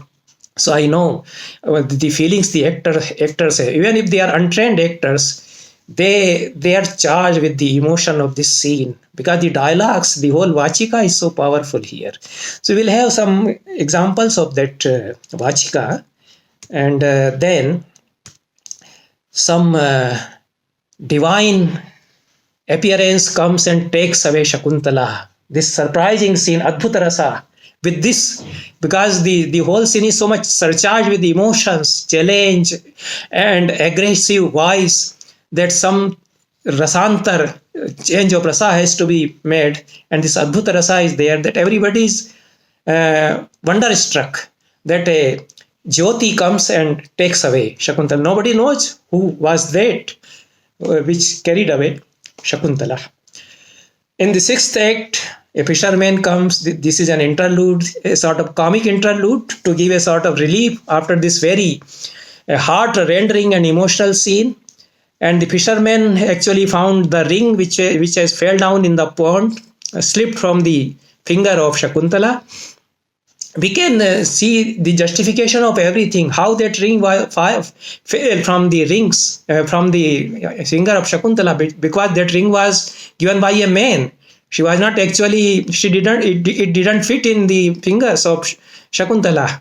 So I know the feelings the actors have. Even if they are untrained actors, they are charged with the emotion of this scene, because the dialogues, the whole Vachika is so powerful here. So we'll have some examples of that Vachika, and then some divine appearance comes and takes away Shakuntala. This surprising scene, Adbhuta Rasa, with this, because the whole scene is so much surcharged with emotions, challenge, and aggressive voice, that some rasantar, change of rasa has to be made, and this Adbhuta Rasa is there, that everybody is wonderstruck that a Jyoti comes and takes away Shakuntala. Nobody knows who was that which carried away Shakuntala. In the sixth act, a fisherman comes. This is an interlude, a sort of comic interlude, to give a sort of relief after this very heart-rending and emotional scene. And the fisherman actually found the ring which has fell down in the pond, slipped from the finger of Shakuntala. We can see the justification of everything, how that ring fell from the rings, from the finger of Shakuntala, because that ring was given by a man. She was not actually, it didn't fit in the fingers of Shakuntala.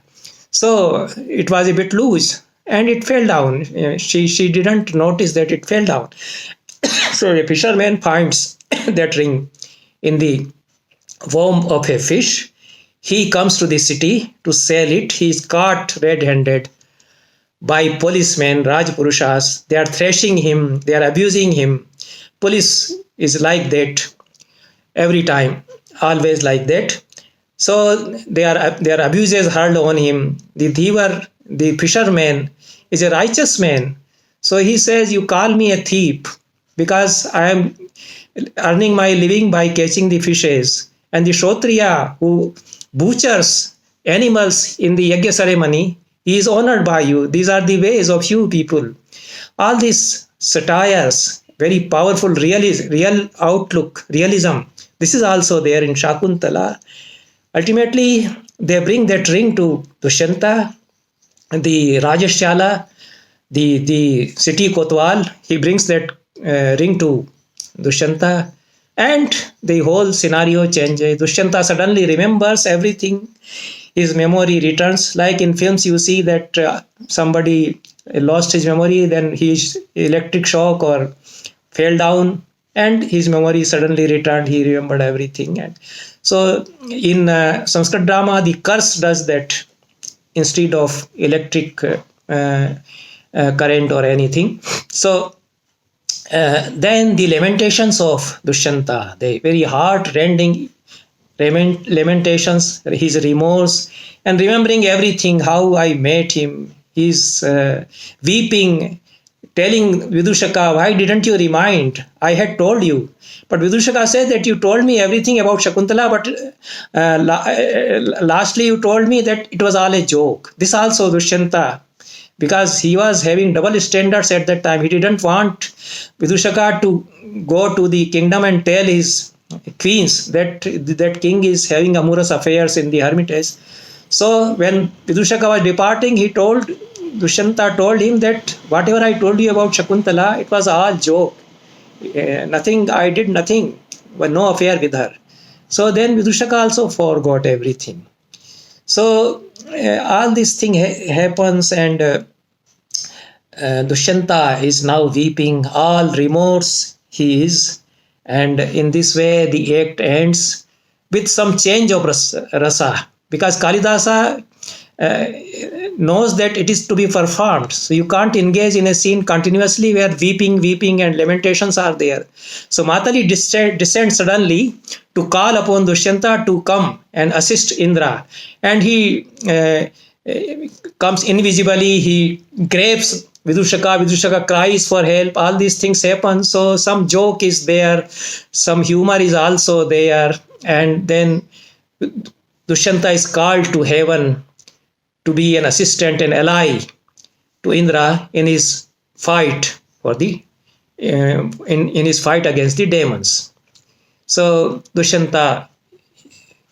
So it was a bit loose and it fell down. She didn't notice that it fell down. So a fisherman finds that ring in the womb of a fish. He comes to the city to sell it. He is caught red-handed by policemen, Rajpurushas. They are thrashing him. They are abusing him. Police is like that every time, always like that. So their abuses hurled on him. The fisherman, is a righteous man. So he says, you call me a thief because I am earning my living by catching the fishes. And the Kshotriya who butchers animals in the Yajna ceremony, he is honored by you. These are the ways of you people. All these satires, very powerful real outlook, realism. This is also there in Shakuntala. Ultimately, they bring that ring to Dushyanta, the Rajashala, the city Kotwal. He brings that ring to Dushyanta, and the whole scenario changes. Dushyanta suddenly remembers everything. his memory returns. Like in films, you see that somebody lost his memory, then his electric shock or fell down, and his memory suddenly returned. He remembered everything. And so, in Sanskrit drama, the curse does that instead of electric current or anything. So, then the lamentations of Dushyanta, the very heart-rending lamentations, his remorse, and remembering everything, how I met him, he's weeping, telling Vidushaka, why didn't you remind? I had told you. But Vidushaka said that you told me everything about Shakuntala, but lastly you told me that it was all a joke. This also Dushyanta, because he was having double standards at that time. He didn't want Vidushaka to go to the kingdom and tell his queens that that king is having amorous affairs in the hermitage. So when Vidushaka was departing, Dushyanta told him that whatever I told you about Shakuntala, it was all joke. Nothing, I did nothing, but no affair with her. So then Vidushaka also forgot everything. So all this thing happens, and Dushyanta is now weeping, all remorse he is, and in this way the act ends with some change of rasa, because Kalidasa knows that it is to be performed. So you can't engage in a scene continuously where weeping and lamentations are there. So Matali descends suddenly to call upon Dushyanta to come and assist Indra. And he comes invisibly, he grabs Vidushaka cries for help, all these things happen. So some joke is there, some humor is also there. And then Dushyanta is called to heaven to be an assistant and ally to Indra in his fight for the in his fight against the demons. So Dushyanta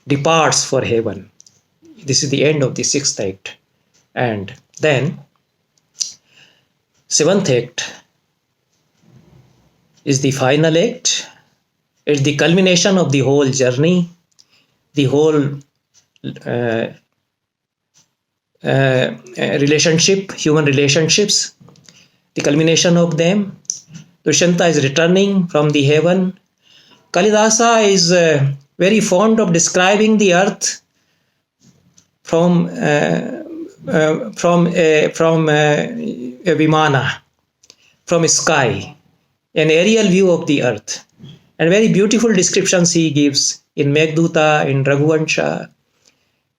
departs for heaven. This is the end of the sixth act, and then seventh act is the final act. It's the culmination of the whole journey, the whole human relationships, the culmination of them. Dushyanta is returning from the heaven. Kalidasa is very fond of describing the earth from a vimana, from a sky, an aerial view of the earth, and very beautiful descriptions he gives in Meghdutta, in Raghuvansha,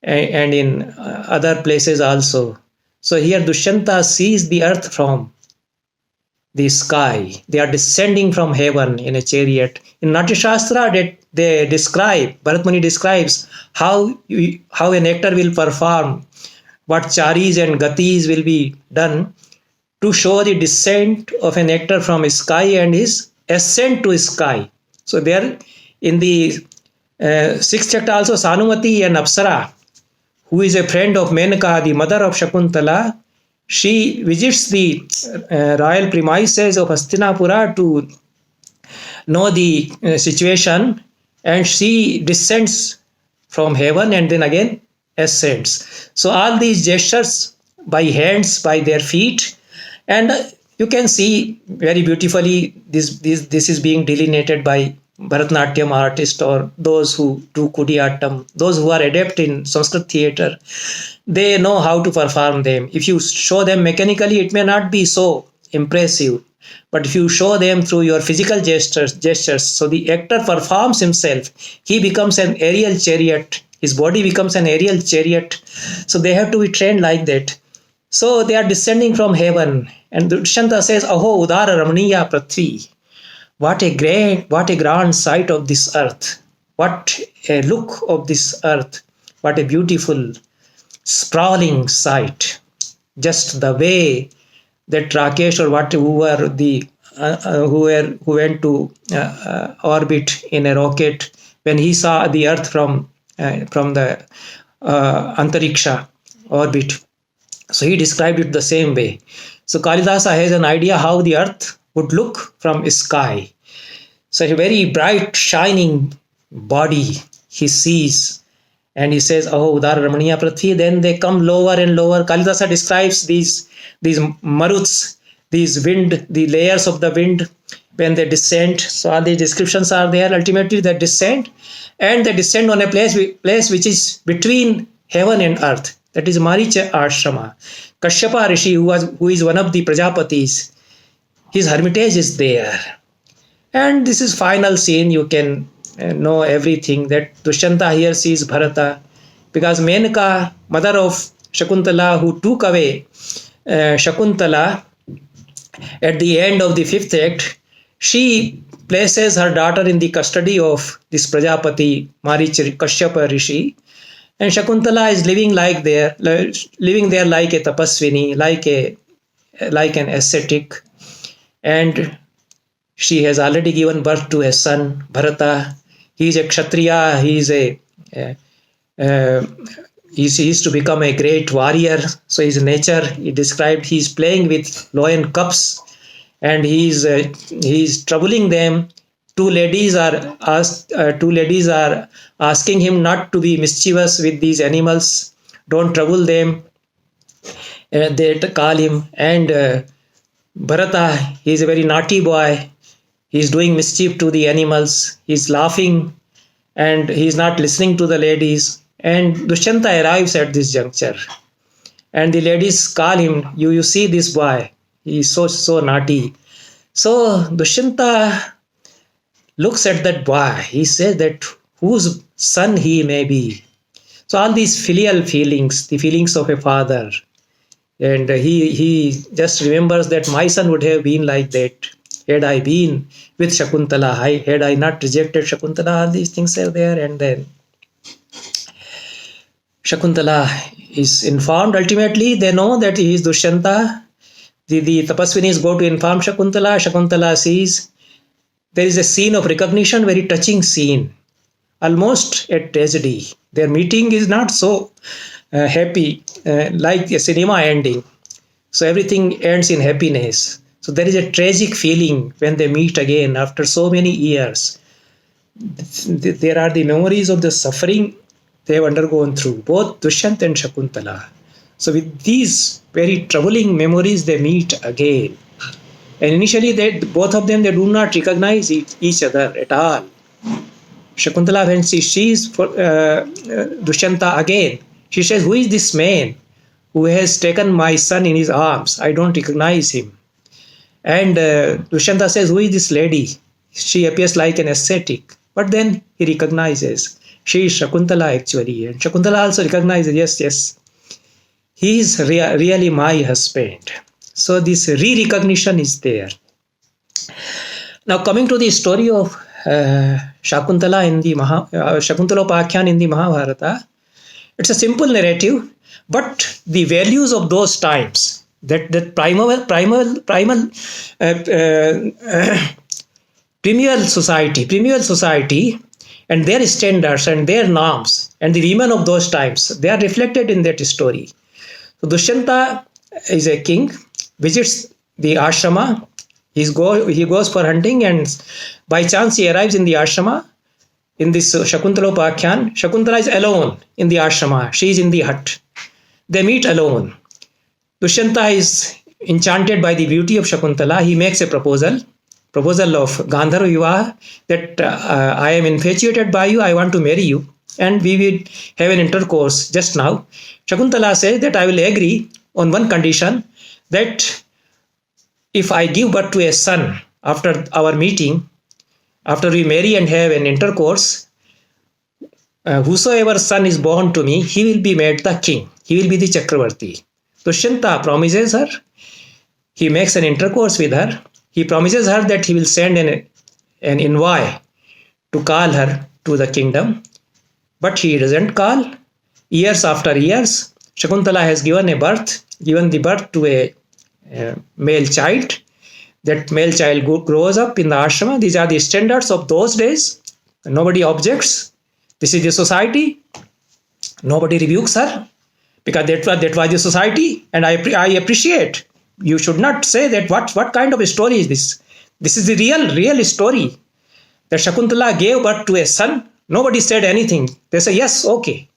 and in other places also. So here Dushyanta sees the earth from the sky. They are descending from heaven in a chariot. In Natya Shastra, they describe, Bharat Muni describes how an actor will perform, what charis and gatis will be done to show the descent of an actor from a sky and his ascent to sky. So there in the sixth chapter also, Sanumati and Apsara, who is a friend of Menaka, the mother of Shakuntala, she visits the royal premises of Hastinapura to know the situation, and she descends from heaven and then again ascends. So all these gestures by hands, by their feet, and you can see very beautifully this is being delineated by Bharatanatyam artists or those who do Kudiyattam, those who are adept in Sanskrit theatre. They know how to perform them. If you show them mechanically, it may not be so impressive. But if you show them through your physical gestures, so the actor performs himself. He becomes an aerial chariot. His body becomes an aerial chariot. So they have to be trained like that. So they are descending from heaven. And Dushyanta says, Aho Udara Ramaniya Prithvi. What a grand sight of this earth. What a look of this earth. What a beautiful, sprawling sight. Just the way that Rakesh or who went to orbit in a rocket, when he saw the earth from the Antariksha orbit. So he described it the same way. So Kalidasa has an idea how the earth would look from sky. So a very bright, shining body he sees, And he says, "Oh, Udar Ramaniya Prithvi." Then they come lower and lower. Kalidasa describes these maruts, these wind, the layers of the wind when they descend. So all these descriptions are there. Ultimately, they descend, and they descend on a place which is between heaven and earth. That is Maricha Ashrama. Kashyapa Rishi, who is one of the Prajapatis, his hermitage is there. And this is final scene. You can know everything that Dushyanta here sees Bharata, because Menaka, mother of Shakuntala, who took away Shakuntala at the end of the fifth act, she places her daughter in the custody of this Prajapati Marichi Kashyapa Rishi, and Shakuntala is living there like a tapaswini, like an ascetic, and she has already given birth to a son, Bharata. He is a Kshatriya. He is to become a great warrior. So his nature, he described, he is playing with lion cubs, and he is troubling them. Two ladies are asking him not to be mischievous with these animals. Don't trouble them. They call him, and Bharata, he is a very naughty boy. He is doing mischief to the animals. He is laughing, and he is not listening to the ladies. And Dushyanta arrives at this juncture, and the ladies call him, you see this boy, he is so naughty. So Dushyanta looks at that boy. He says that whose son he may be. So all these filial feelings, the feelings of a father, and he just remembers that my son would have been like that had I been with Shakuntala, had I not rejected Shakuntala. All these things are there. And then Shakuntala is informed. Ultimately, they know that he is Dushyanta. The Tapaswinis go to inform Shakuntala. Shakuntala sees. There is a scene of recognition, very touching scene, almost a tragedy. Their meeting is not so happy, like a cinema ending. So everything ends in happiness. So there is a tragic feeling when they meet again after so many years. There are the memories of the suffering they have undergone through, both Dushyant and Shakuntala. So with these very troubling memories, they meet again. And initially, both of them, they do not recognize each other at all. Shakuntala, when she sees Dushyanta again, she says, "Who is this man who has taken my son in his arms? I don't recognize him." And Dushyanta says, "Who is this lady? She appears like an ascetic." But then he recognizes she is Shakuntala actually. And Shakuntala also recognizes, yes, he is really my husband. So this re-recognition is there. Now coming to the story of Shakuntala in the Shakuntala Upakhyan in the Mahabharata, it's a simple narrative, but the values of those times, that primal premium society, and their standards and their norms and the women of those times, they are reflected in that story. So Dushyanta is a king, visits the ashrama. He goes for hunting, and by chance he arrives in the ashrama. In this Shakuntala Upakhyan, Shakuntala is alone in the ashrama. She is in the hut. They meet alone. Dushyanta is enchanted by the beauty of Shakuntala. He makes a proposal of Gandharva Vivaha, that I am infatuated by you, I want to marry you, and we will have an intercourse just now. Shakuntala says that I will agree on one condition, that if I give birth to a son after our meeting, after we marry and have an intercourse, whosoever son is born to me, he will be made the king. He will be the Chakravarti. Dushyanta promises her. He makes an intercourse with her. He promises her that he will send an envoy to call her to the kingdom. But he doesn't call. Years after years, Shakuntala has given the birth to a male child. That male child grows up in the ashrama. These are the standards of those days. Nobody objects. This is the society. Nobody rebukes her, because that was the society. And I appreciate. You should not say that what kind of a story is this? This is the real story. That Shakuntala gave birth to a son. Nobody said anything. They say, yes, okay.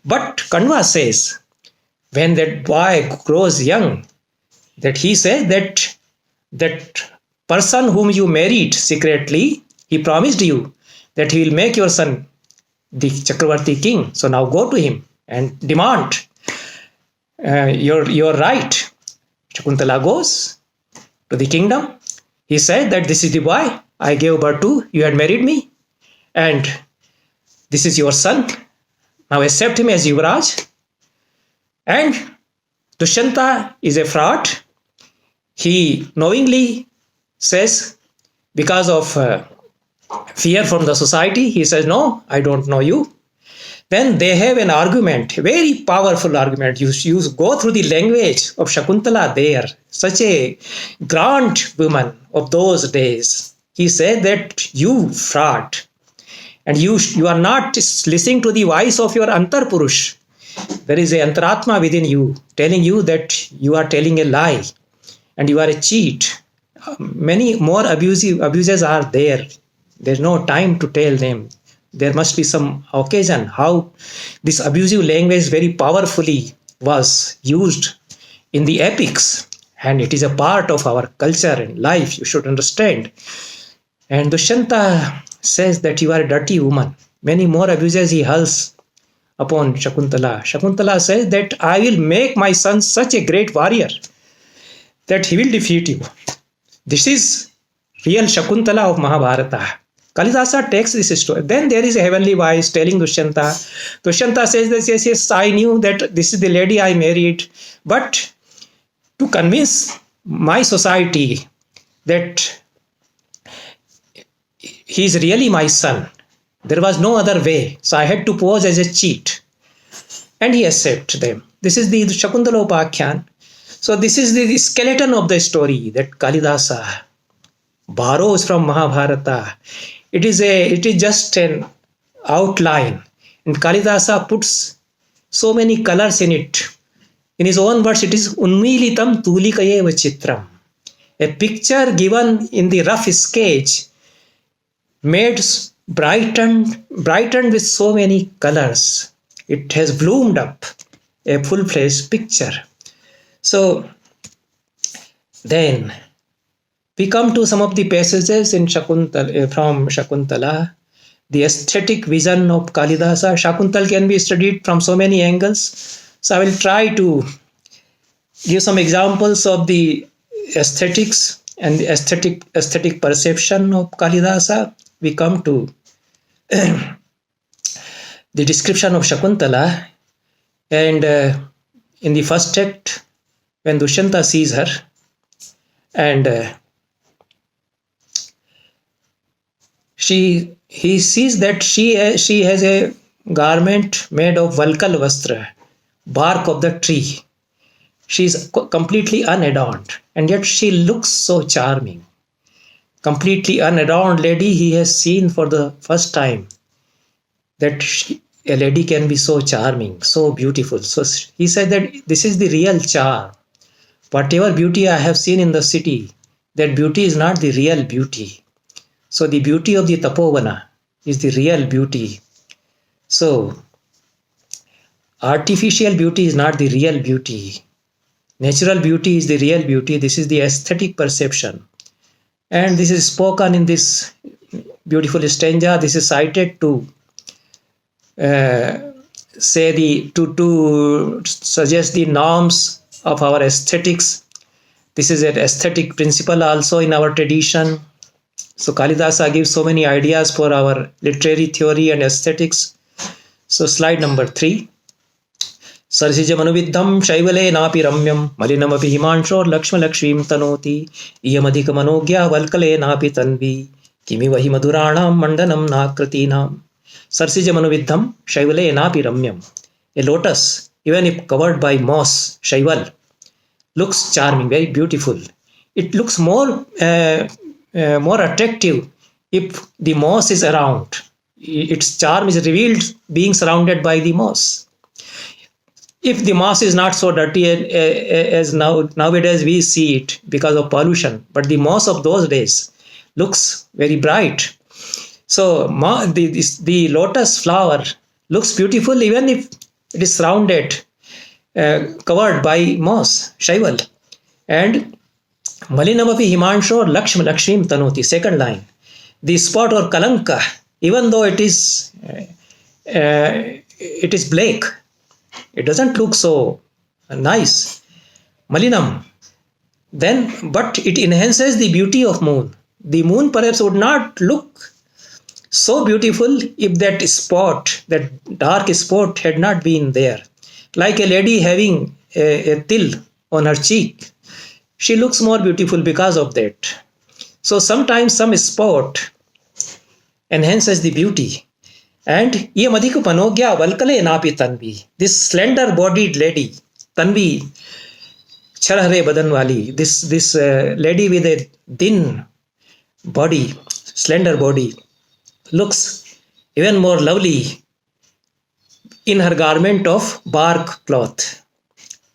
But Kanva says, when that boy grows young, that he says that person whom you married secretly, he promised you that he will make your son the Chakravarti king. So now go to him and demand your right. Shakuntala goes to the kingdom. He said that this is the boy I gave birth to. You had married me, and this is your son. Now accept him as Yuvraj. And Dushyanta is a fraud. He knowingly says, because of fear from the society, he says, no, I don't know you. Then they have an argument, very powerful argument. You go through the language of Shakuntala there, such a grand woman of those days. He said that you fraud, and you are not listening to the voice of your Antar Purush. There is a Antaratma within you telling you that you are telling a lie and you are a cheat. Many more abuses are there. There's no time to tell them. There must be some occasion how this abusive language very powerfully was used in the epics, and it is a part of our culture and life. You should understand. And Dushyanta says that you are a dirty woman. Many more abuses he hurls upon Shakuntala. Shakuntala says that I will make my son such a great warrior that he will defeat you. This is real Shakuntala of Mahabharata. Kalidasa takes this story. Then there is a heavenly voice telling Dushyanta. Dushyanta says that yes, I knew that this is the lady I married. But to convince my society that he is really my son, there was no other way. So I had to pose as a cheat. And he accepted them. This is the Shakuntala Upakhyan. So this is the skeleton of the story that Kalidasa borrows from Mahabharata. It is just an outline, and Kalidasa puts so many colors in it. In his own words, it is Unmilitam Tulikayev Chitram, a picture given in the rough sketch, made brightened with so many colors. It has bloomed up a full-fledged picture. So then we come to some of the passages in Shakuntala, from Shakuntala. The aesthetic vision of Kalidasa. Shakuntala can be studied from so many angles. So I will try to give some examples of the aesthetics and the aesthetic perception of Kalidasa. We come to the description of Shakuntala, and in the first act, when Dushyanta sees her, and he sees that she has a garment made of Valkal Vastra, bark of the tree. She is completely unadorned, and yet she looks so charming. Completely unadorned lady he has seen for the first time. That a lady can be so charming, so beautiful. So he said that this is the real charm. Whatever beauty I have seen in the city, that beauty is not the real beauty. So the beauty of the Tapovana is the real beauty. So artificial beauty is not the real beauty. Natural beauty is the real beauty. This is the aesthetic perception. And this is spoken in this beautiful stanza. This is cited to to suggest the norms of our aesthetics. This is an aesthetic principle also in our tradition. So Kalidasa gives so many ideas for our literary theory and aesthetics. So slide number 3. Sarsija manuviddham shaivale napi ramyam malinamapi himanshor lakshma lakshmim tanoti iyamadhika manogya valkale napi tanvi kimi vahi maduranam mandanam nakratinam. Sarsija manuviddham shaivale napi ramyam. A lotus, even if covered by moss, shaival, looks charming, very beautiful. It looks more attractive if the moss is around. Its charm is revealed being surrounded by the moss. If the moss is not so dirty as nowadays we see it because of pollution, but the moss of those days looks very bright. So the lotus flower looks beautiful even if It is surrounded, covered by moss, shaival. And Malinamapi Himansho Lakshma Lakshmim Tanoti, second line. The spot or kalanka, even though it is black, it doesn't look so nice. Malinam. Then, but it enhances the beauty of moon. The moon perhaps would not look so beautiful if that spot, that dark spot had not been there. Like a lady having a till on her cheek, she looks more beautiful because of that. So sometimes some spot enhances the beauty. And ye madhiku panogya valkale napi tanvi. This slender bodied lady, Tanvi, charhare badan wali, this lady with a thin body, slender body, looks even more lovely in her garment of bark cloth.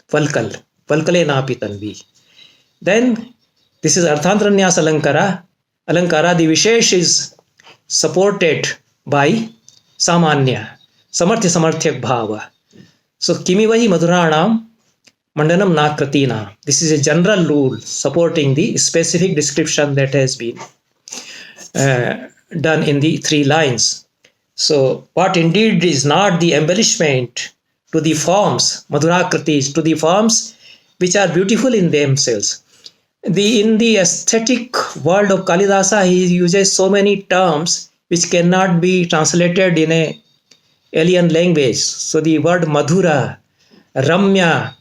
Valkale napi tanvi. Then this is Arthantranyas Alankara. Alankara, the Vishesh is supported by Samanya, Samarthya Samarthyak Bhava. So Kimivahi Madhuranam Mandanam Nakratina. This is a general rule supporting the specific description that has been done in the 3 lines. So what indeed is not the embellishment to the forms, Madhurakratis, to the forms which are beautiful in themselves. In the aesthetic world of Kalidasa, he uses so many terms which cannot be translated in a alien language. So the word Madhura, Ramya,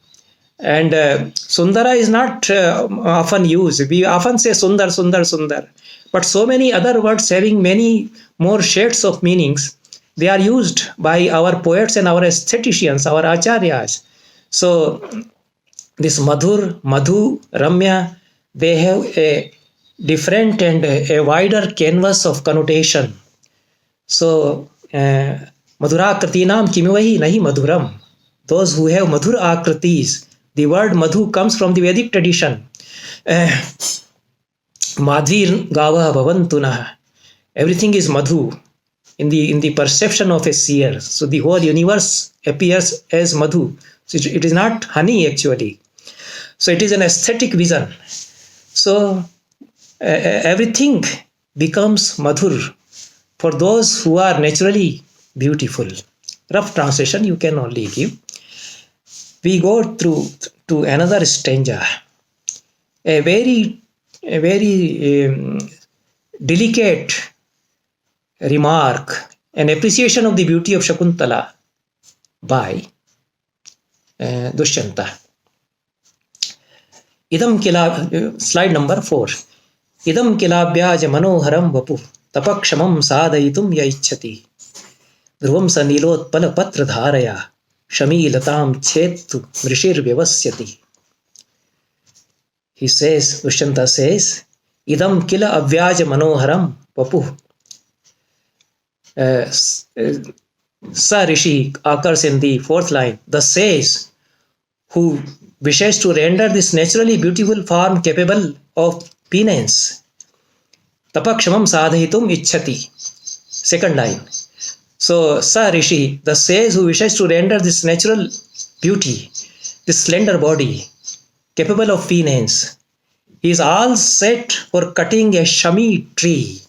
and Sundara is not often used. We often say Sundar, Sundar, Sundar. But so many other words having many more shades of meanings, they are used by our poets and our aestheticians, our acharyas. So this Madhur, Madhu, Ramya, they have a different and a wider canvas of connotation. So, Madhura Kratinam Kimivahi Nahi Madhuram. Those who have Madhur Akritis, the word Madhu comes from the Vedic tradition. Madhir Gava Bhavantuna. Everything is Madhu in the perception of a seer. So the whole universe appears as Madhu. So it is not honey actually. So it is an aesthetic vision. So everything becomes Madhur for those who are naturally beautiful. Rough translation you can only give. We go through to another stanza. A very delicate remark, an appreciation of the beauty of Shakuntala by Dushyanta. Idam kila, slide number 4. Idam kilabhyaj manoharam vapu tapakshamam sadaitum yaichati dhruvam sa nilotpala patra dharaya shamilatam chetu mrishir vyavasyati. He says, Dushyanta says, Idam kila abhyaj manoharam vapu. Sa Rishi occurs in the 4th line. The sage who wishes to render this naturally beautiful form capable of penance. Tapakshamam sadhitum ichhati. 2nd line. So, Sa Rishi, the sage who wishes to render this natural beauty, this slender body, capable of penance, he is all set for cutting a shami tree.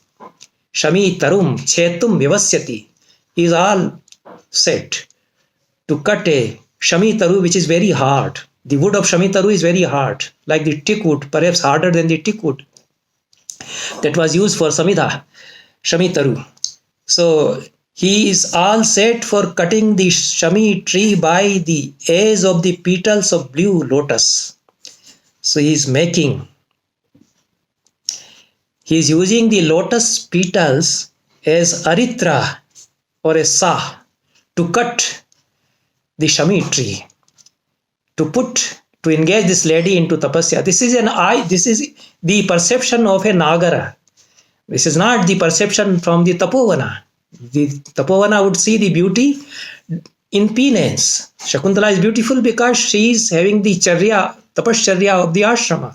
Shami tarum chetum vivasyati. He is all set to cut a shami taru which is very hard. The wood of shami taru is very hard, like the teak wood, perhaps harder than the teak wood that was used for samidha, shami taru. So he is all set for cutting the shami tree by the edge of the petals of blue lotus. So he is using the lotus petals as aritra or a saw to cut the shami tree, to engage this lady into tapasya. This is the perception of a Nagara. This is not the perception from the Tapovana. The Tapovana would see the beauty in penance. Shakuntala is beautiful because she is having the tapashcharya of the ashrama.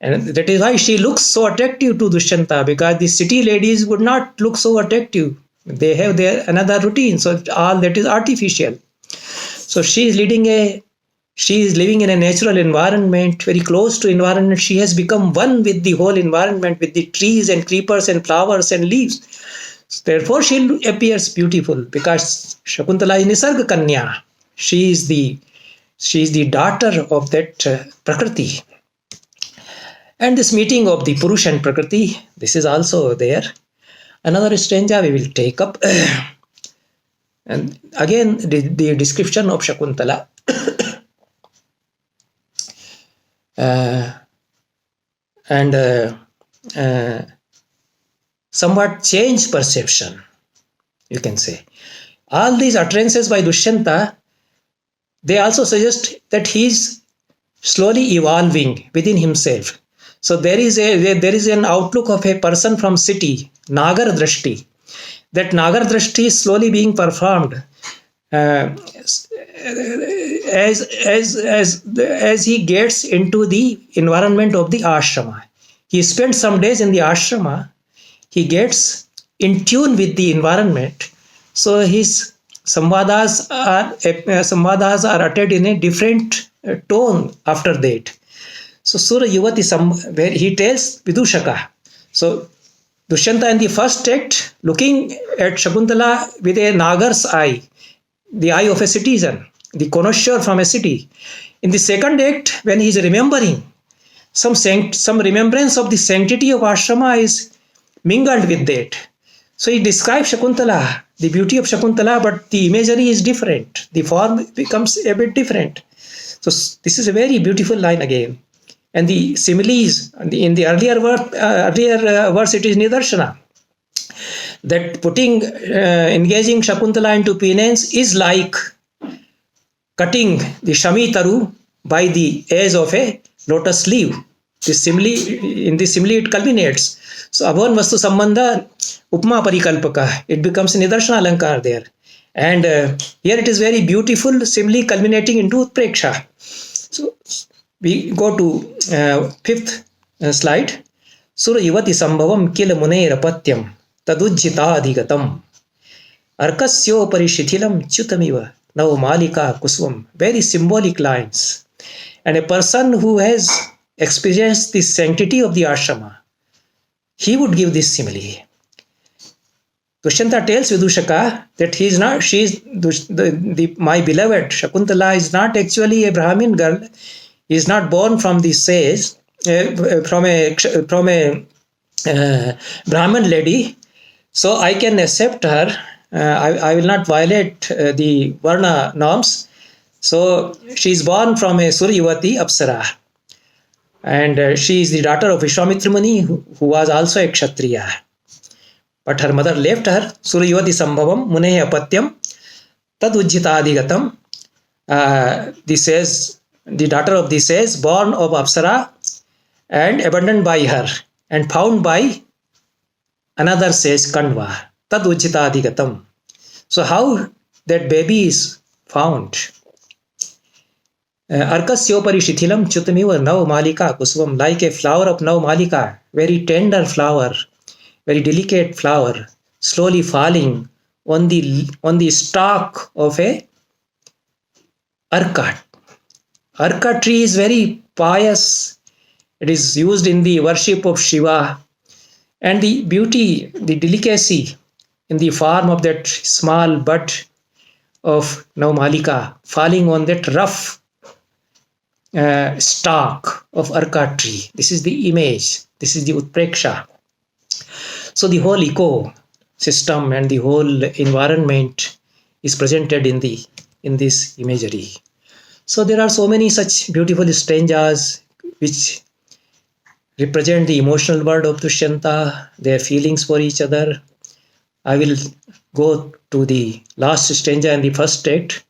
And that is why she looks so attractive to Dushyanta, because the city ladies would not look so attractive. They have their another routine, so all that is artificial. So she is living in a natural environment, very close to environment. She has become one with the whole environment, with the trees and creepers and flowers and leaves. Therefore, she appears beautiful because Shakuntala is Nisarga Kanya. She is the daughter of that Prakriti. And this meeting of the Purush and Prakriti, this is also there. Another stanza we will take up. And again, the description of Shakuntala. And somewhat changed perception, you can say. All these utterances by Dushyanta, they also suggest that he is slowly evolving within himself. So there is an outlook of a person from city, Nagar Drashti. That Nagar Drashti is slowly being performed as he gets into the environment of the ashrama. He spends some days in the ashrama. He gets in tune with the environment. So his samvadas are uttered in a different tone after that. So Sura Yuvati, where he tells Vidushaka. So Dushyanta in the first act, looking at Shakuntala with a Nagar's eye, the eye of a citizen, the connoisseur from a city. In the second act, when he is remembering, some remembrance of the sanctity of ashrama is mingled with that. So he describes Shakuntala, the beauty of Shakuntala, but the imagery is different. The form becomes a bit different. So this is a very beautiful line again. And the similes, in the earlier verse, it is Nidarshana. That engaging Shakuntala into penance is like cutting the Shamitaru by the edge of a lotus leaf. In the simile it culminates. So Abhavan Vastu Sambandha Upma Parikalpaka. It becomes Nidarshana Alankar there. And here it is very beautiful, simile culminating into Utpreksha. So we go to fifth slide. Sura Yuvati Sambhavam Kila Munera Patyam Tadujjita Adhigatam Arkasyo Parishithilam Chutamiva Nav Malika Kusvam. Very symbolic lines. And a person who has experienced the sanctity of the ashrama, he would give this simile. Dushyanta tells Vidushaka that my beloved Shakuntala is not actually a Brahmin girl. He is not born from the sage, from a Brahmin lady. So I can accept her. I will not violate the Varna norms. So she is born from a Suryavati Apsara. And she is the daughter of Vishwamitra Muni, who was also a Kshatriya. But her mother left her. Suryavati Sambhavam Muneya Patyam Tadujjita Adhigatam. The daughter of the sage, born of Apsara and abandoned by her and found by another sage, Kandva. Tadujjita Adhigatam. So how that baby is found? Arkasyoupari Shithilam Chutamiva Nav Malika Kusvam, like a flower of Nav Malika, very tender flower, very delicate flower, slowly falling on the stalk of a arka. Arka tree is very pious. It is used in the worship of Shiva. And the beauty, the delicacy in the form of that small bud of Nav Malika falling on that rough stalk of Arka tree. This is the image. This is the Utpreksha. So the whole ecosystem and the whole environment is presented in this imagery. So there are so many such beautiful stanzas which represent the emotional world of Dushyanta, their feelings for each other. I will go to the last stanza in the first act.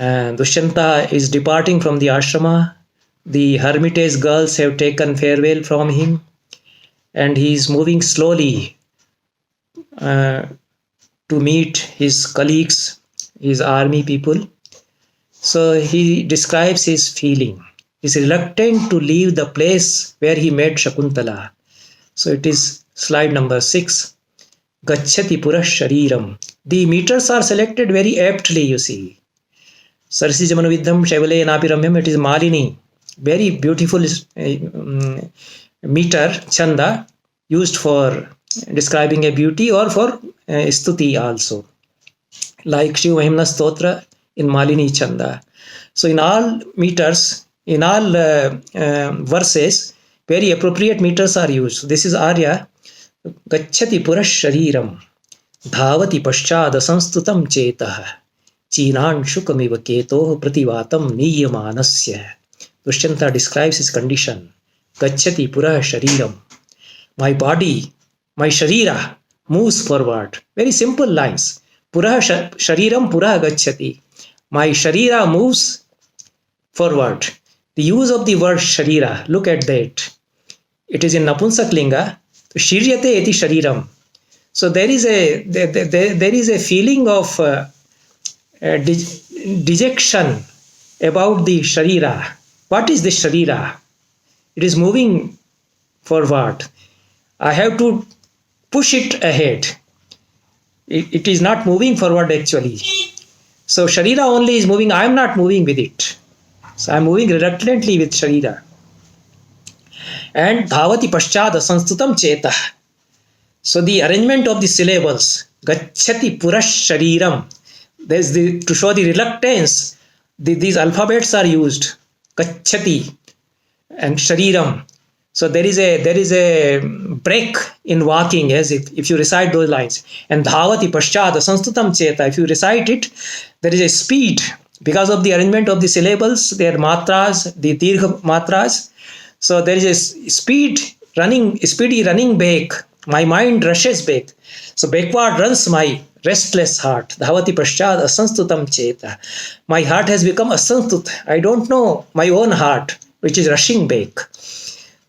Dushyanta is departing from the ashrama. The hermitage girls have taken farewell from him, and he is moving slowly to meet his colleagues, his army people. So he describes his feeling. He is reluctant to leave the place where he met Shakuntala. So it is slide number 6. Gacchati Purah Shariram. The meters are selected very aptly, you see. Sarsi Jamanaviddham Shaivale Napiramyam, it is Malini. Very beautiful meter, chanda, used for describing a beauty or for stuti also. Like Shiv Mahimna Stotra in Malini Chanda. So in all meters, in all verses, very appropriate meters are used. This is Arya. Gacchati Purash Shariram Dhavati Paschad Sanstutam Chetah Chinan Shukamiva Keto Prativatam Niyamanasya. Dushyanta describes his condition. Gacchati Pura Shariram. My body, my Sharira moves forward. Very simple lines. Pura Shariram Pura Gacchati. My Sharira moves forward. The use of the word Sharira, look at that. It is in Napunsaklinga. Shiryate eti Shariram. So there is a feeling of dejection about the Sharira. What is the Sharira? It is moving forward. I have to push it ahead. It is not moving forward actually. So Sharira only is moving. I am not moving with it. So I am moving reluctantly with Sharira. And Dhavati Paschad Sanstutam Chetah. So the arrangement of the syllables, Gacchati Purash Shariram, to show the reluctance, these alphabets are used. Gacchati and Shariram. So there is a break in walking, as if you recite those lines. And Dhavati Paschad Sanstutam Cheta, if you recite it, there is a speed. Because of the arrangement of the syllables, their matras, the dirgha matras. So there is a speedy running back. My mind rushes back. So backward runs my restless heart. Dhavati Paschad Asanstutam Cheta. My heart has become asanstut. I don't know my own heart, which is rushing back.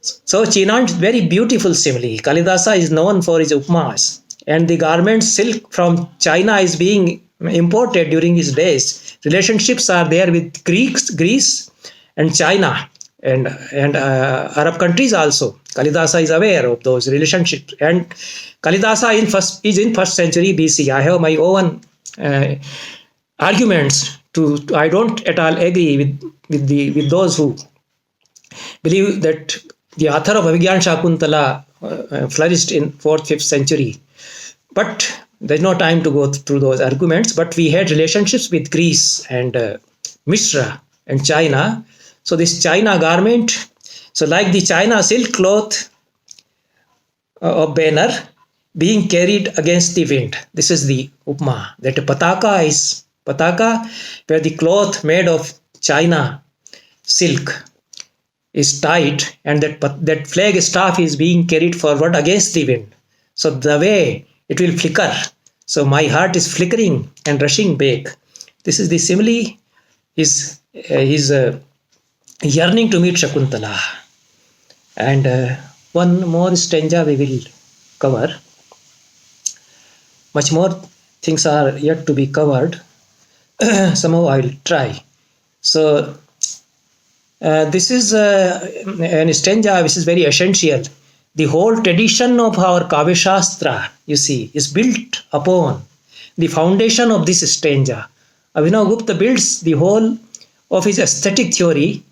So Chinan, very beautiful simile. Kalidasa is known for his upmas. And the garment silk from China is being imported during his days. Relationships are there with Greece and China and Arab countries also. Kalidasa is aware of those relationships. And Kalidasa is in first century BC. I have my own arguments I don't at all agree with those who believe that the author of Abhigyan Shakuntala flourished in 4th, 5th century. But there's no time to go through those arguments. But we had relationships with Greece and Mishra and China. So this China garment, so like the China silk cloth of banner being carried against the wind. This is the upma. That pataka is pataka, where the cloth made of China silk is tied, and that flag staff is being carried forward against the wind. So the way it will flicker. So my heart is flickering and rushing back. This is the simile. His yearning to meet Shakuntala. And one more stanza we will cover. Much more things are yet to be covered. Somehow I will try. So this is an stanza which is very essential. The whole tradition of our Kavya Shastra, you see, is built upon the foundation of this stanza. Abhinav Gupta builds the whole of his aesthetic theory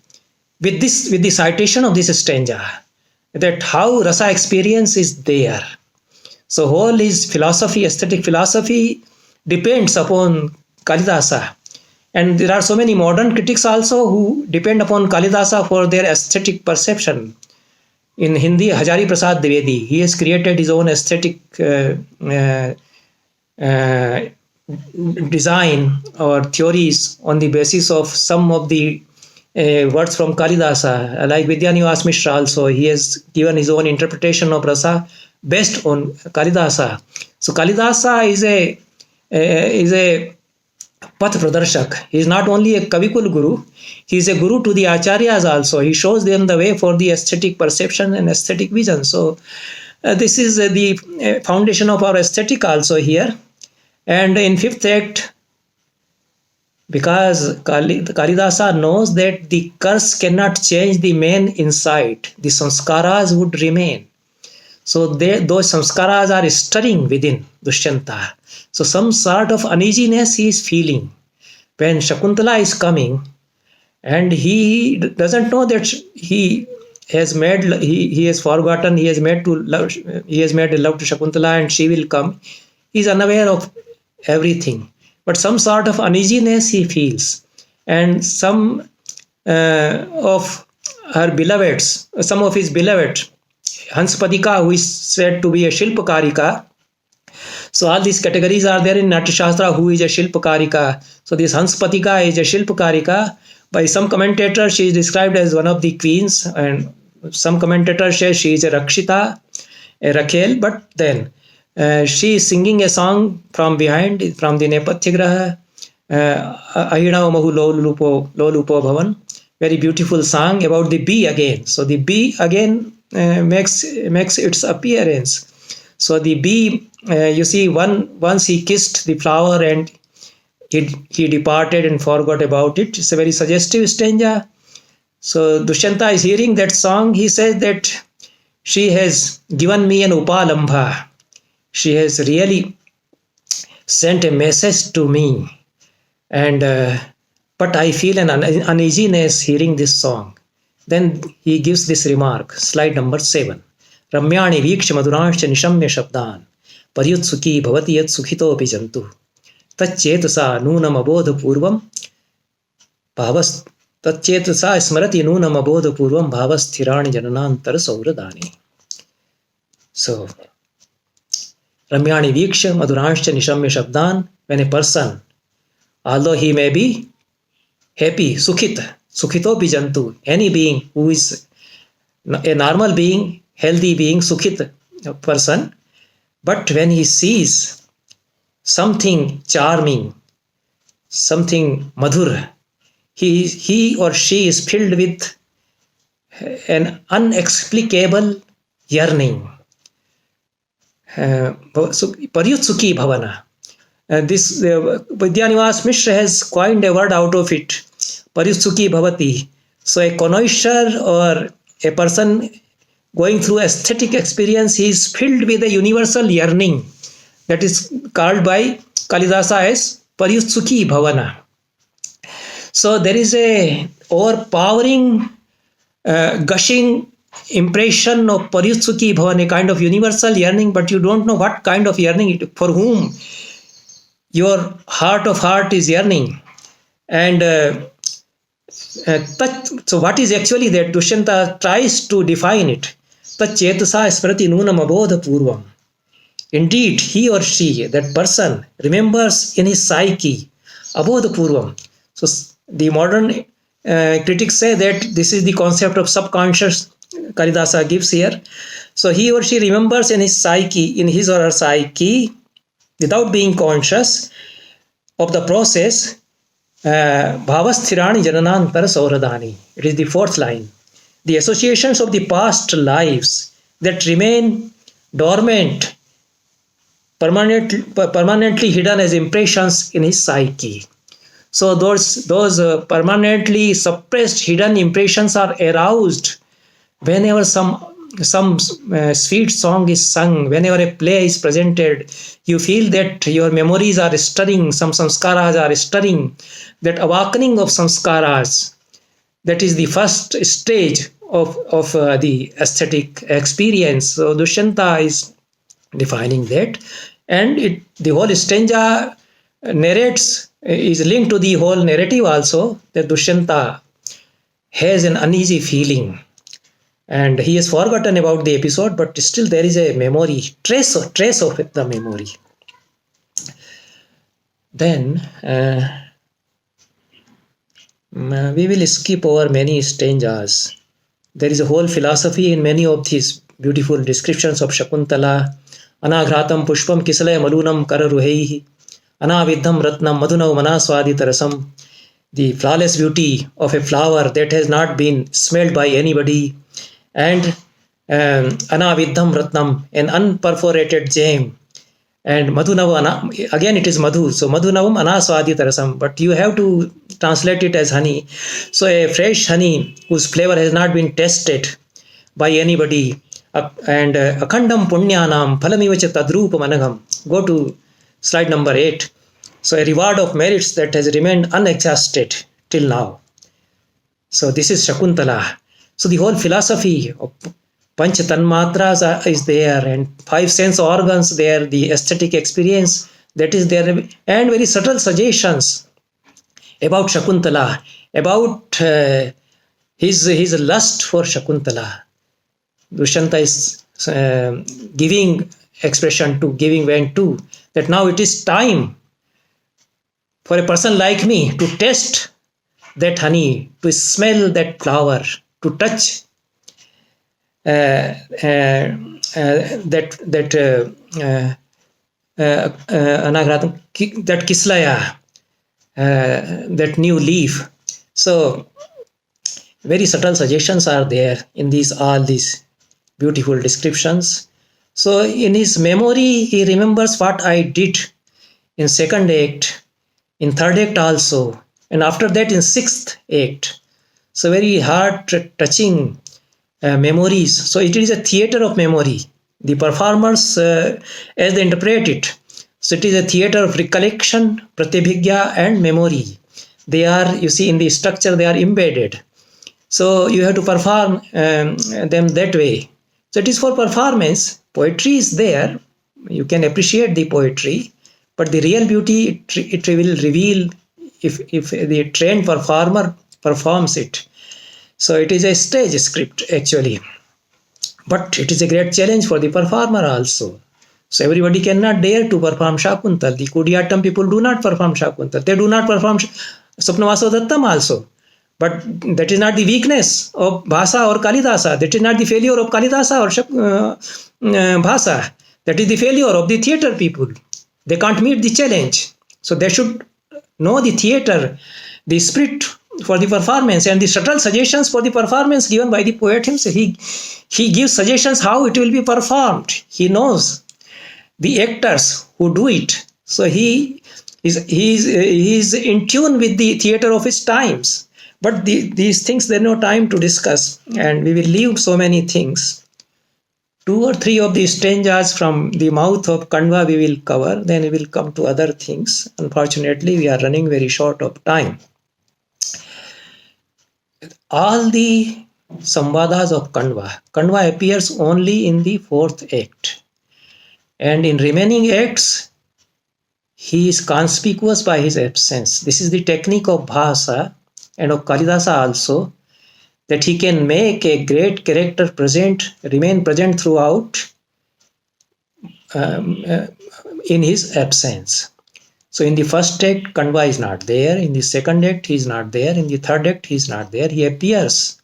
with the citation of this stanza, that how rasa experience is there. So whole his philosophy, aesthetic philosophy, depends upon Kalidasa. And there are so many modern critics also who depend upon Kalidasa for their aesthetic perception. In Hindi, Hajari Prasad Dwivedi, he has created his own aesthetic design or theories on the basis of some of the words from Kalidasa. Like Vidyanivas Mishra also, he has given his own interpretation of rasa based on Kalidasa. So Kalidasa is a Path Pradarshak. He is not only a Kavikul Guru, he is a Guru to the Acharyas also. He shows them the way for the aesthetic perception and aesthetic vision. So this is the foundation of our aesthetic also here. And in 5th act, because Kalidasa knows that the curse cannot change the man inside, the sanskaras would remain. So those samskaras are stirring within Dushyanta. So some sort of uneasiness he is feeling, when Shakuntala is coming, and he doesn't know that he has forgotten, he has made love to Shakuntala, and she will come. He is unaware of everything, but some sort of uneasiness he feels, and some of her beloveds, some of his beloved, Hanspadika, who is said to be a Shilpakarika. So all these categories are there in Natya Shastra. Who is a Shilpakarika? So this Hanspatika is a Shilpakarika. By some commentators, she is described as one of the queens, and some commentators say she is a Rakshita, a Rakhel. But then she is singing a song from behind, from the Nepathya Graha, Ahina Mahu Lolupo Bhavan. Very beautiful song about the bee again. So the bee again makes its appearance. So the bee, you see, once he kissed the flower and he departed and forgot about it. It's a very suggestive stanza. So Dushyanta is hearing that song. He says that she has given me an upalambha. She has really sent a message to me. And but I feel an uneasiness hearing this song. Then he gives this remark, slide number 7. Ramyani Viksha Madhuranshcha Nishamya Shabdan Paryutsukhi Bhavati Yat Sukhitopi Jantu Tachetasa Nunam Abodha Purvam Bhavas Tachetasa Smrati Nunam Abodha Purvam Bhavas Thirani Jananantar Sauradani. So, Ramyani Viksha Madhuranshcha Nishamya Shabdan, when a person, although he may be happy, Sukhitopi Jantu, any being who is a normal being, healthy being, Sukhit person, but when he sees something charming, something madhur, he or she is filled with an unexplicable yearning. Paryutsukhi Bhavana. This Vidyanivas Mishra has coined a word out of it, Paryutsukhi Bhavati. So a connoisseur or a person going through aesthetic experience, he is filled with a universal yearning that is called by Kalidasa as Paryutsukhi Bhavana. So there is a overpowering, gushing impression of Paryutsukhi Bhavana, a kind of universal yearning, but you don't know what kind of yearning, for whom your heart of heart is yearning. And so what is actually that? Dushyanta tries to define it. Tachetasa Smriti Nunam Abodha Purvam. Indeed, he or she, that person, remembers in his psyche, Abodha Purvam. So the modern critics say that this is the concept of subconscious Kalidasa gives here. So he or she remembers in his psyche, in his or her psyche, without being conscious of the process, Bhavasthirani Jananantara Sauradani. It is the 4th line. The associations of the past lives that remain dormant, permanently hidden as impressions in his psyche. So those permanently suppressed hidden impressions are aroused whenever some sweet song is sung, whenever a play is presented. You feel that your memories are stirring, some samskaras are stirring, that awakening of samskaras. That is the first stage of the aesthetic experience. So Dushyanta is defining that, and the whole stanza is linked to the whole narrative also, that Dushyanta has an uneasy feeling. And he has forgotten about the episode, but still there is a memory, trace of the memory. Then we will skip over many stanzas. There is a whole philosophy in many of these beautiful descriptions of Shakuntala. Anaghratam pushpam kisalaya malunam kararuheihi. Anaviddham ratnam madhunav manaswaditarasam. The flawless beauty of a flower that has not been smelled by anybody. And Anaviddham ratnam, an unperforated gem. And madhunav, again it is madhu. So madhunavam anaswaditarasam. But you have to translate it as honey. So a fresh honey whose flavor has not been tested by anybody. And akhandam punyanam phalamivacha tadrupa managam. Go to slide number 8. So a reward of merits that has remained unexhausted till now. So this is Shakuntala. So the whole philosophy of Panch Tanmatras is there, and five sense organs there, the aesthetic experience that is there, and very subtle suggestions about Shakuntala, about his lust for Shakuntala. Dushyanta is giving expression to, giving vent to, that now it is time for a person like me to taste that honey, to smell that flower, to touch that kislaya, that new leaf. So very subtle suggestions are there in all these beautiful descriptions. So in his memory, he remembers what I did in second act, in third act also, and after that in sixth act. So very heart-touching memories. So it is a theater of memory. The performers, as they interpret it, so it is a theater of recollection, pratyabhigya, and memory. They are, you see, in the structure, they are embedded. So you have to perform them that way. So it is for performance. Poetry is there. You can appreciate the poetry, but the real beauty, it will reveal if the trained performer performs it. So it is a stage script actually, but it is a great challenge for the performer also. So everybody cannot dare to perform Shakuntal. The Kudiyattam people do not perform Shakuntal. They do not perform Swapnavasodattam also. But that is not the weakness of Bhasa or Kalidasa. That is not the failure of Kalidasa or Bhasa. That is the failure of the theatre people. They can't meet the challenge. So they should know the theatre, the spirit for the performance, and the subtle suggestions for the performance given by the poet himself. He gives suggestions how it will be performed. He knows the actors who do it. So he is in tune with the theatre of his times. But these things, there is no time to discuss, and we will leave so many things. 2 or 3 of these stanzas from the mouth of Kandva we will cover, then we will come to other things. Unfortunately, we are running very short of time. All the samvadas of Kandva appears only in the 4th act. And in remaining acts, he is conspicuous by his absence. This is the technique of Bhasa and of Kalidasa also, that he can make a great character remain present throughout in his absence. So in the first act, Kandva is not there. In the second act, he is not there. In the third act, he is not there. He appears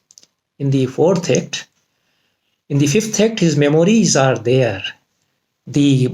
in the 4th act. In the 5th act, his memories are there. The